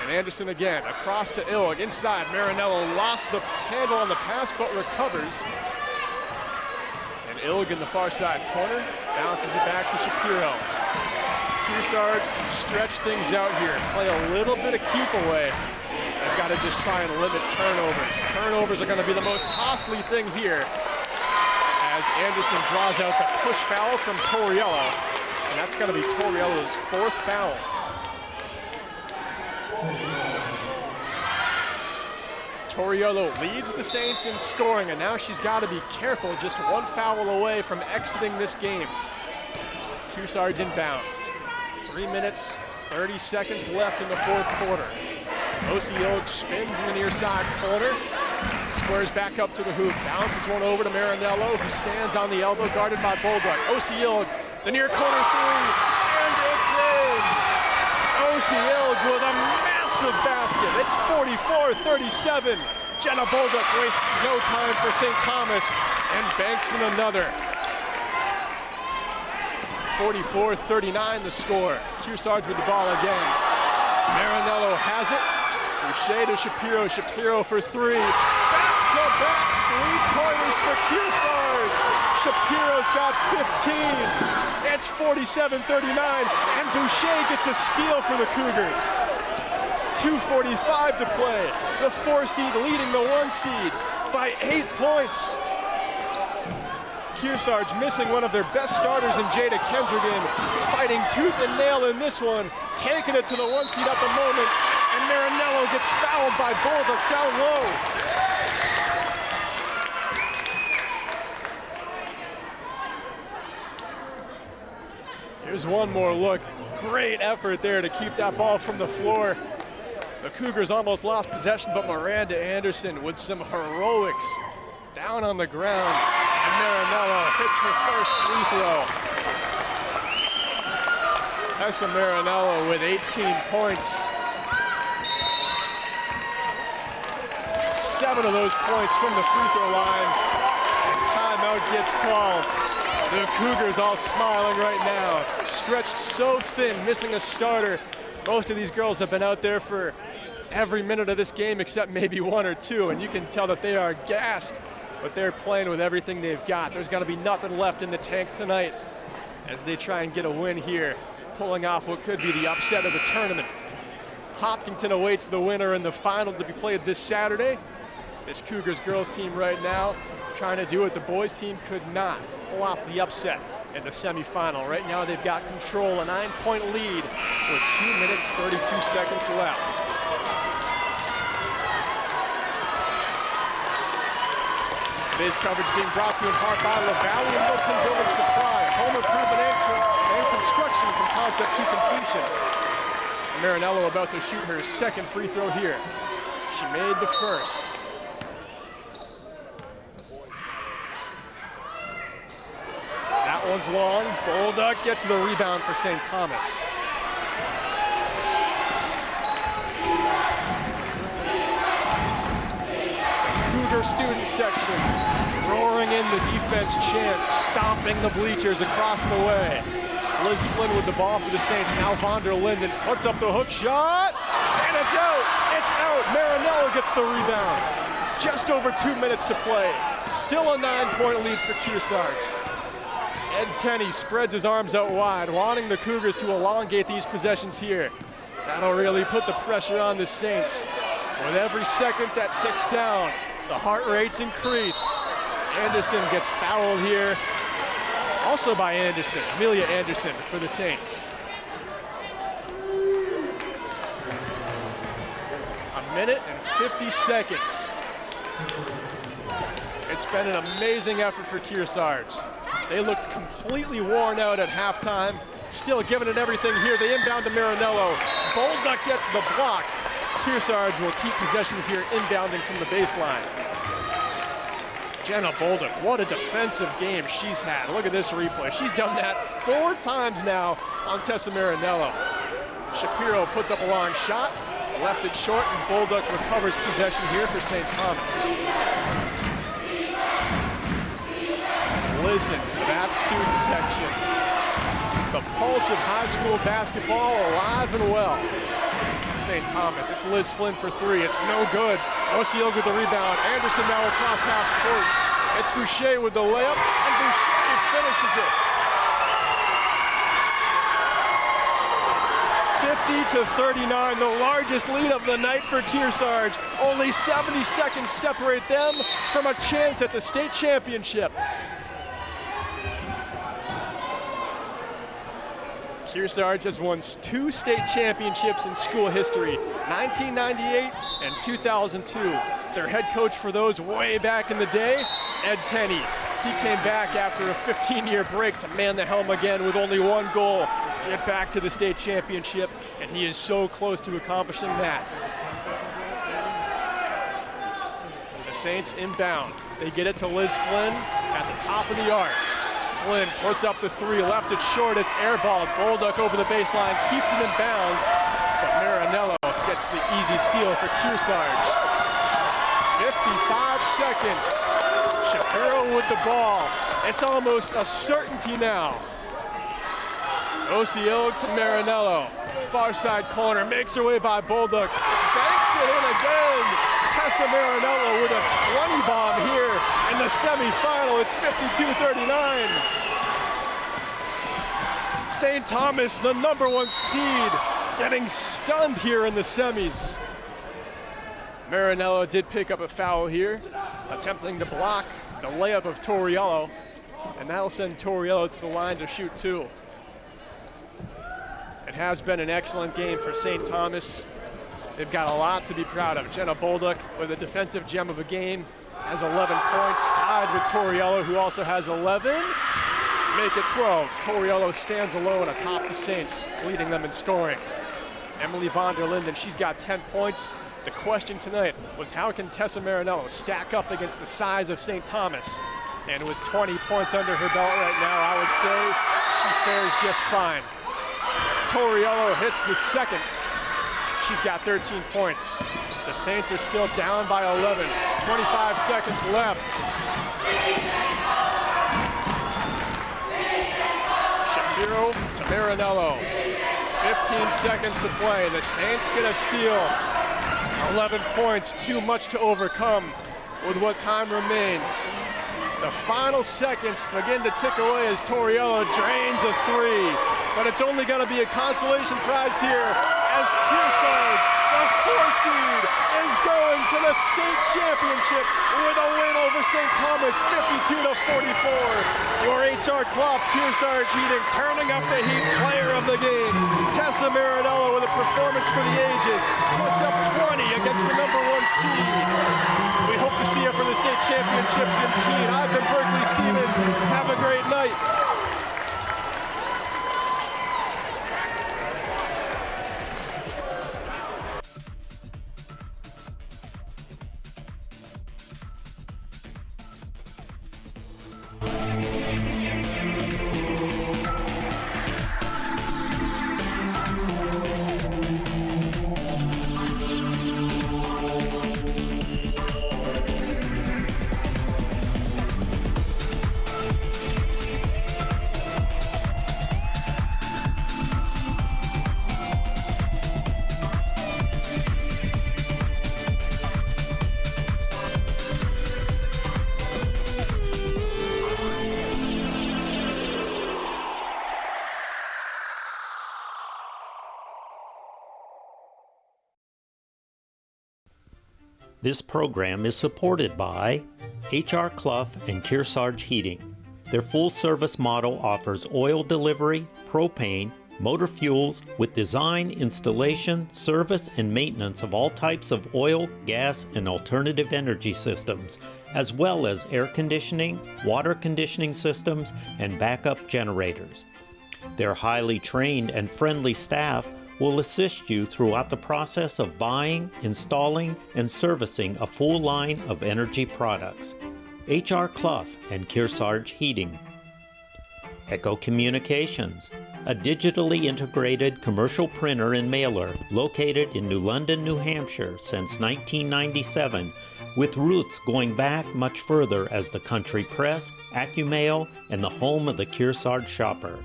And Anderson again, across to Ilg, inside. Marinello lost the handle on the pass, but recovers. And Ilg in the far side corner, bounces it back to Shapiro. Kearsarge can stretch things out here, play a little bit of keep away. They've got to just try and limit turnovers. Turnovers are going to be the most costly thing here as Anderson draws out the push foul from Torriello. And that's going to be Torriello's 4th foul. Torriello leads the Saints in scoring, and now she's got to be careful, just 1 foul away from exiting this game. Kearsarge inbound. 3 minutes, 30 seconds left in the 4th quarter. Ilg spins in the near side corner, squares back up to the hoop, bounces one over to Marinello, who stands on the elbow, guarded by Bolduc. Ilg, the near corner 3, and it's in! Ilg with a massive basket. It's 44-37. Jenna Bolduc wastes no time for St. Thomas and banks in another. 44-39 the score. Kearsarge with the ball again. Marinello has it. Boucher to Shapiro. Shapiro for 3. Back-to-back 3-pointers for Kearsarge. Shapiro's got 15. It's 47-39, and Boucher gets a steal for the Cougars. 2:45 to play. The 4-seed leading the 1-seed by 8 points. Kearsarge missing one of their best starters in Jada Kendrigan, fighting tooth and nail in this one, taking it to the 1-seed at the moment, and Marinello gets fouled by Bolduc down low. Here's one more look. Great effort there to keep that ball from the floor. The Cougars almost lost possession, but Miranda Anderson with some heroics down on the ground. And Marinello hits her first free throw. Tessa Marinello with 18 points. 7 of those points from the free throw line. And timeout gets called. The Cougars all smiling right now. Stretched so thin, missing a starter. Most of these girls have been out there for every minute of this game except maybe 1 or 2, and you can tell that they are gassed, but they're playing with everything they've got. There's got to be nothing left in the tank tonight as they try and get a win here, pulling off what could be the upset of the tournament. Hopkinton awaits the winner in the final to be played this Saturday. This Cougars girls team right now trying to do what the boys team could not, pull off the upset in the semifinal. Right now they've got control, a 9-point lead with 2 minutes, 32 seconds left. Today's coverage being brought to you in part by LaValle and Milton Building Supply, home improvement and construction from concept to completion. Marinello about to shoot her second free throw here. She made the first. That one's long. Bolduc gets the rebound for St. Thomas. Cougar student section roaring in the defense chant, stomping the bleachers across the way. Liz Flynn with the ball for the Saints. Now von der Linden puts up the hook shot, and it's out. It's out. Marinello gets the rebound. Just over 2 minutes to play. Still a 9-point lead for Kearsarge. Ed Tenney spreads his arms out wide, wanting the Cougars to elongate these possessions here. That'll really put the pressure on the Saints. With every second that ticks down, the heart rates increase. Anderson gets fouled here. Also by Anderson, Amelia Anderson for the Saints. A minute and 50 seconds. It's been an amazing effort for Kearsarge. They looked completely worn out at halftime, still giving it everything here. They inbound to Marinello. Bolduc gets the block. Kearsarge will keep possession here, inbounding from the baseline. Jenna Bolduc, what a defensive game she's had. Look at this replay. She's done that 4 times now on Tessa Marinello. Shapiro puts up a long shot, left it short, and Bolduc recovers possession here for St. Thomas. Listen to that student section. The pulse of high school basketball alive and well. St. Thomas, it's Liz Flynn for 3. It's no good. Osceola with the rebound. Anderson now across half court. It's Boucher with the layup, and Boucher finishes it. 50-39, the largest lead of the night for Kearsarge. Only 70 seconds separate them from a chance at the state championship. Kearsarge has won 2 state championships in school history, 1998 and 2002. Their head coach for those way back in the day, Ed Tenney. He came back after a 15-year break to man the helm again with only one goal, get back to the state championship, and he is so close to accomplishing that. The Saints inbound. They get it to Liz Flynn at the top of the arc. Flynn puts up the 3, left it short, it's airballed. Bolduc over the baseline, keeps it in bounds, but Marinello gets the easy steal for Kearsarge. 55 seconds. Shapiro with the ball. It's almost a certainty now. Osceola to Marinello. Far side corner, makes her way by Bolduc. Banks it in again. Tessa Marinello with a 20 bomb here in the semifinal. It's 52-39. St. Thomas, the #1 seed, getting stunned here in the semis. Marinello did pick up a foul here, attempting to block the layup of Torriello, and that'll send Torriello to the line to shoot 2. It has been an excellent game for St. Thomas. They've got a lot to be proud of. Jenna Bolduc with a defensive gem of a game, has 11 points, tied with Torriello, who also has 11. Make it 12. Torriello stands alone atop the Saints, leading them in scoring. Emily von der Linden, she's got 10 points. The question tonight was, how can Tessa Marinello stack up against the size of St. Thomas? And with 20 points under her belt right now, I would say she fares just fine. Torriello hits the second. She's got 13 points. The Saints are still down by 11. 25 seconds left. Shapiro to Marinello. 15 seconds to play. The Saints get a steal. 11 points, too much to overcome with what time remains. The final seconds begin to tick away as Torriello drains a 3. But it's only going to be a consolation prize here as Kearsarge, the 4 seed, is going to the state championship with a win over St. Thomas, 52-44. Your HR Clough Kearsarge Heating turning up the heat, player of the game. Tessa Marinello with a performance for the ages, puts up 20 against the number 1 seed. We hope to see you for the state championships in Keene. I've been Berkeley Stevens. Have a great night. This program is supported by HR Clough and Kearsarge Heating. Their full-service model offers oil delivery, propane, motor fuels with design, installation, service, and maintenance of all types of oil, gas, and alternative energy systems, as well as air conditioning, water conditioning systems, and backup generators. Their highly trained and friendly staff will assist you throughout the process of buying, installing, and servicing a full line of energy products. HR Clough and Kearsarge Heating. Echo Communications, a digitally integrated commercial printer and mailer located in New London, New Hampshire since 1997, with roots going back much further as the country press, AccuMail, and the home of the Kearsarge shopper.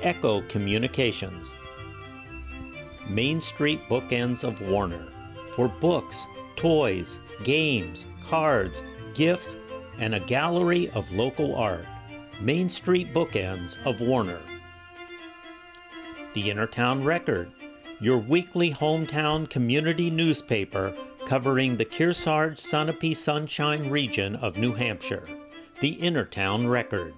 Echo Communications. Main Street Bookends of Warner, for books, toys, games, cards, gifts, and a gallery of local art. Main Street Bookends of Warner. The Innertown Record, your weekly hometown community newspaper covering the Kearsarge Sunapee Sunshine region of New Hampshire. The Innertown Record.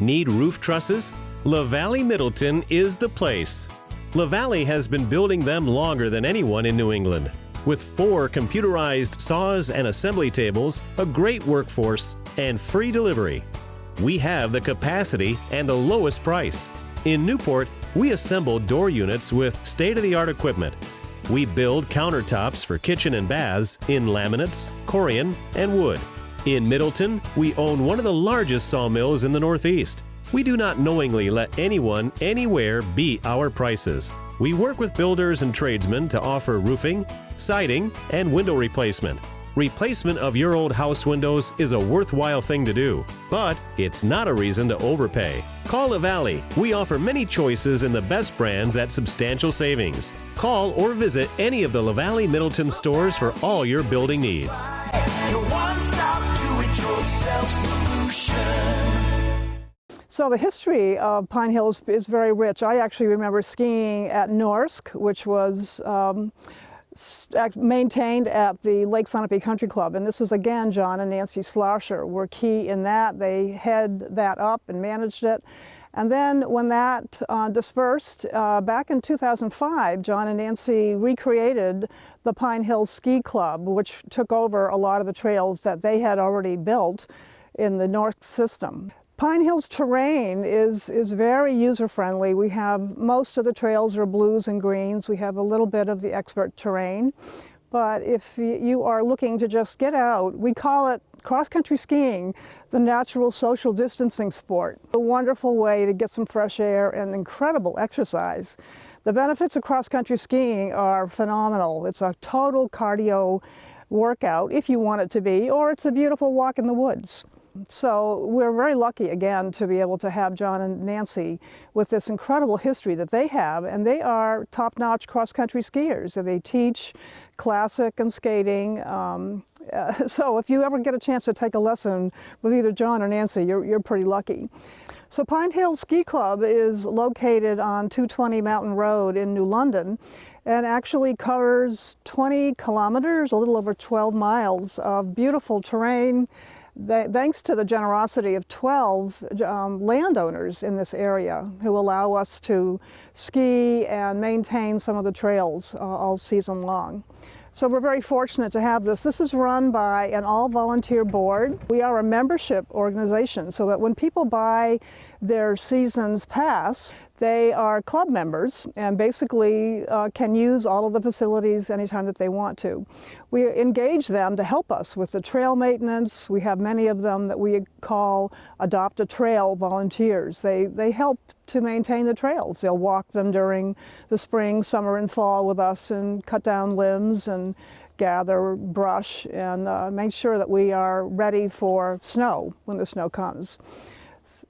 Need roof trusses? LaValle Middleton is the place. LaValle has been building them longer than anyone in New England. With 4 computerized saws and assembly tables, a great workforce, and free delivery. We have the capacity and the lowest price. In Newport, we assemble door units with state-of-the-art equipment. We build countertops for kitchen and baths in laminates, corian, and wood. In Middleton, we own one of the largest sawmills in the Northeast. We do not knowingly let anyone, anywhere beat our prices. We work with builders and tradesmen to offer roofing, siding, and window replacement. Replacement of your old house windows is a worthwhile thing to do, but it's not a reason to overpay. Call LaValle. We offer many choices in the best brands at substantial savings. Call or visit any of the LaValle Middleton stores for all your building needs. Your one-stop do-it-yourself solution. So the history of Pine Hill is very rich. I actually remember skiing at Norsk, which was maintained at the Lake Sunapee Country Club. And this is, again, John and Nancy Slasher were key in that. They head that up and managed it. And then when that dispersed, back in 2005, John and Nancy recreated the Pine Hill Ski Club, which took over a lot of the trails that they had already built in the Norsk system. Pine Hill's terrain is very user-friendly. We have most of the trails are blues and greens. We have a little bit of the expert terrain. But if you are looking to just get out, we call it cross-country skiing, the natural social distancing sport. A wonderful way to get some fresh air and incredible exercise. The benefits of cross-country skiing are phenomenal. It's a total cardio workout, if you want it to be, or it's a beautiful walk in the woods. So we're very lucky, again, to be able to have John and Nancy with this incredible history that they have, and they are top-notch cross-country skiers. And they teach classic and skating. So if you ever get a chance to take a lesson with either John or Nancy, you're pretty lucky. So Pine Hill Ski Club is located on 220 Mountain Road in New London, and actually covers 20 kilometers, a little over 12 miles of beautiful terrain, thanks to the generosity of 12 landowners in this area who allow us to ski and maintain some of the trails all season long. So we're very fortunate to have this. This is run by an all-volunteer board. We are a membership organization, so that when people buy their season's pass, they are club members and basically can use all of the facilities anytime that they want to. We engage them to help us with the trail maintenance. We have many of them that we call Adopt a Trail volunteers. They help to maintain the trails. They'll walk them during the spring, summer, and fall with us and cut down limbs and gather brush and make sure that we are ready for snow when the snow comes.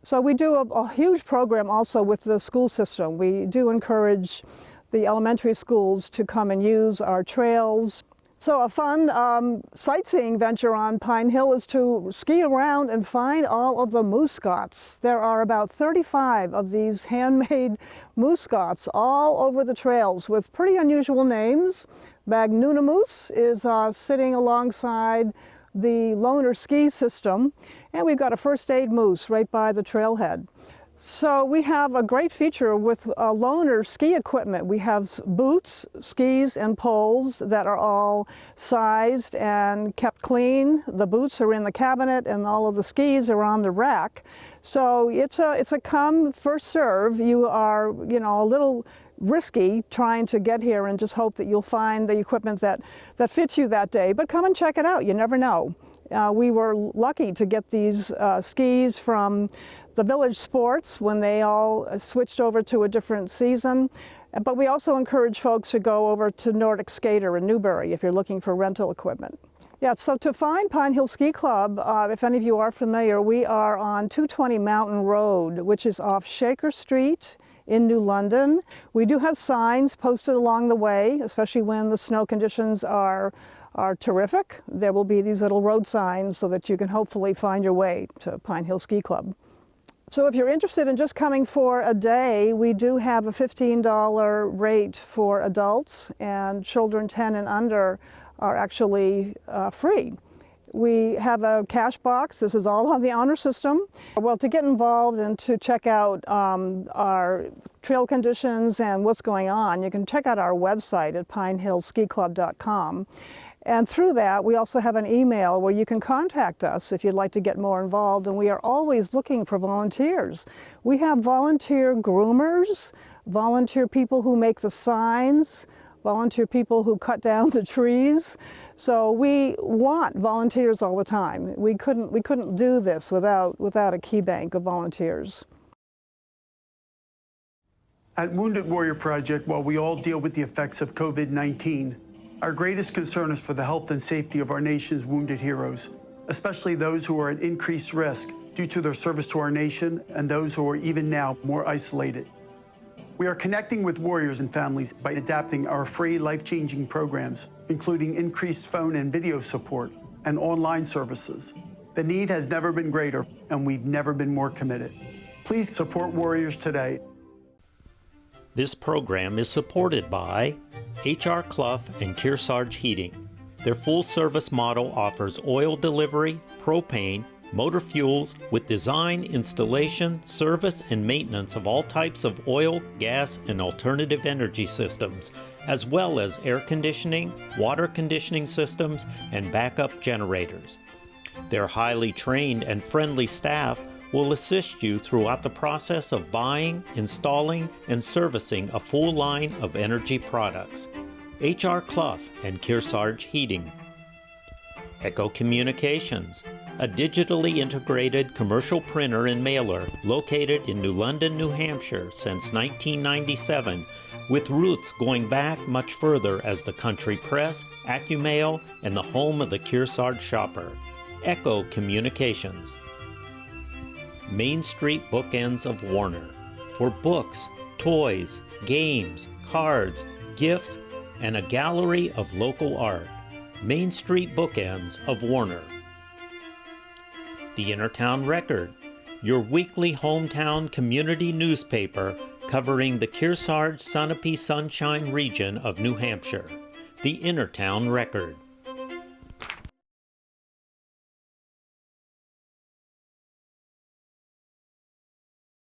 So we do a huge program also with the school system. We do encourage the elementary schools to come and use our trails. So a fun sightseeing venture on Pine Hill is to ski around and find all of the moose-scots. There are about 35 of these handmade moose-scots all over the trails with pretty unusual names. Magnuna Moose is sitting alongside the Loner ski system, and we've got a first aid moose right by the trailhead. So we have a great feature with Loner ski equipment. We have boots, skis, and poles that are all sized and kept clean. The boots are in the cabinet and all of the skis are on the rack. So it's a come, first serve. You are, a little risky trying to get here and just hope that you'll find the equipment that fits you that day, but come and check it out. You never know. We were lucky to get these skis from the Village Sports when they all switched over to a different season, but we also encourage folks to go over to Nordic Skater in Newbury if you're looking for rental equipment. Yeah, so to find Pine Hill Ski Club, if any of you are familiar, we are on 220 Mountain Road, which is off Shaker Street in New London. We do have signs posted along the way, especially when the snow conditions are terrific. There will be these little road signs so that you can hopefully find your way to Pine Hill Ski Club. So if you're interested in just coming for a day, we do have a $15 rate for adults, and children 10 and under are actually free. We have a cash box. This is all on the honor system. Well, to get involved and to check out our trail conditions and what's going on, you can check out our website at pinehillskiclub.com. And through that, we also have an email where you can contact us if you'd like to get more involved, and we are always looking for volunteers. We have volunteer groomers, volunteer people who make the signs, volunteer people who cut down the trees. So we want volunteers all the time. We couldn't do this without a key bank of volunteers. At Wounded Warrior Project, while we all deal with the effects of COVID-19, our greatest concern is for the health and safety of our nation's wounded heroes, especially those who are at increased risk due to their service to our nation and those who are even now more isolated. We are connecting with warriors and families by adapting our free life-changing programs, including increased phone and video support and online services. The need has never been greater, and we've never been more committed. Please support warriors today. This program is supported by H.R. Clough and Kearsarge Heating. Their full-service model offers oil delivery, propane, motor fuels with design, installation, service, and maintenance of all types of oil, gas, and alternative energy systems, as well as air conditioning, water conditioning systems, and backup generators. Their highly trained and friendly staff will assist you throughout the process of buying, installing, and servicing a full line of energy products. H.R. Clough and Kearsarge Heating. Echo Communications, a digitally integrated commercial printer and mailer located in New London, New Hampshire since 1997, with roots going back much further as the country press, AccuMail, and the home of the Kearsarge shopper. Echo Communications. Main Street Bookends of Warner, for books, toys, games, cards, gifts, and a gallery of local art. Main Street Bookends of Warner. The Innertown Record, your weekly hometown community newspaper covering the Kearsarge Sunapee Sunshine region of New Hampshire. The Innertown Record.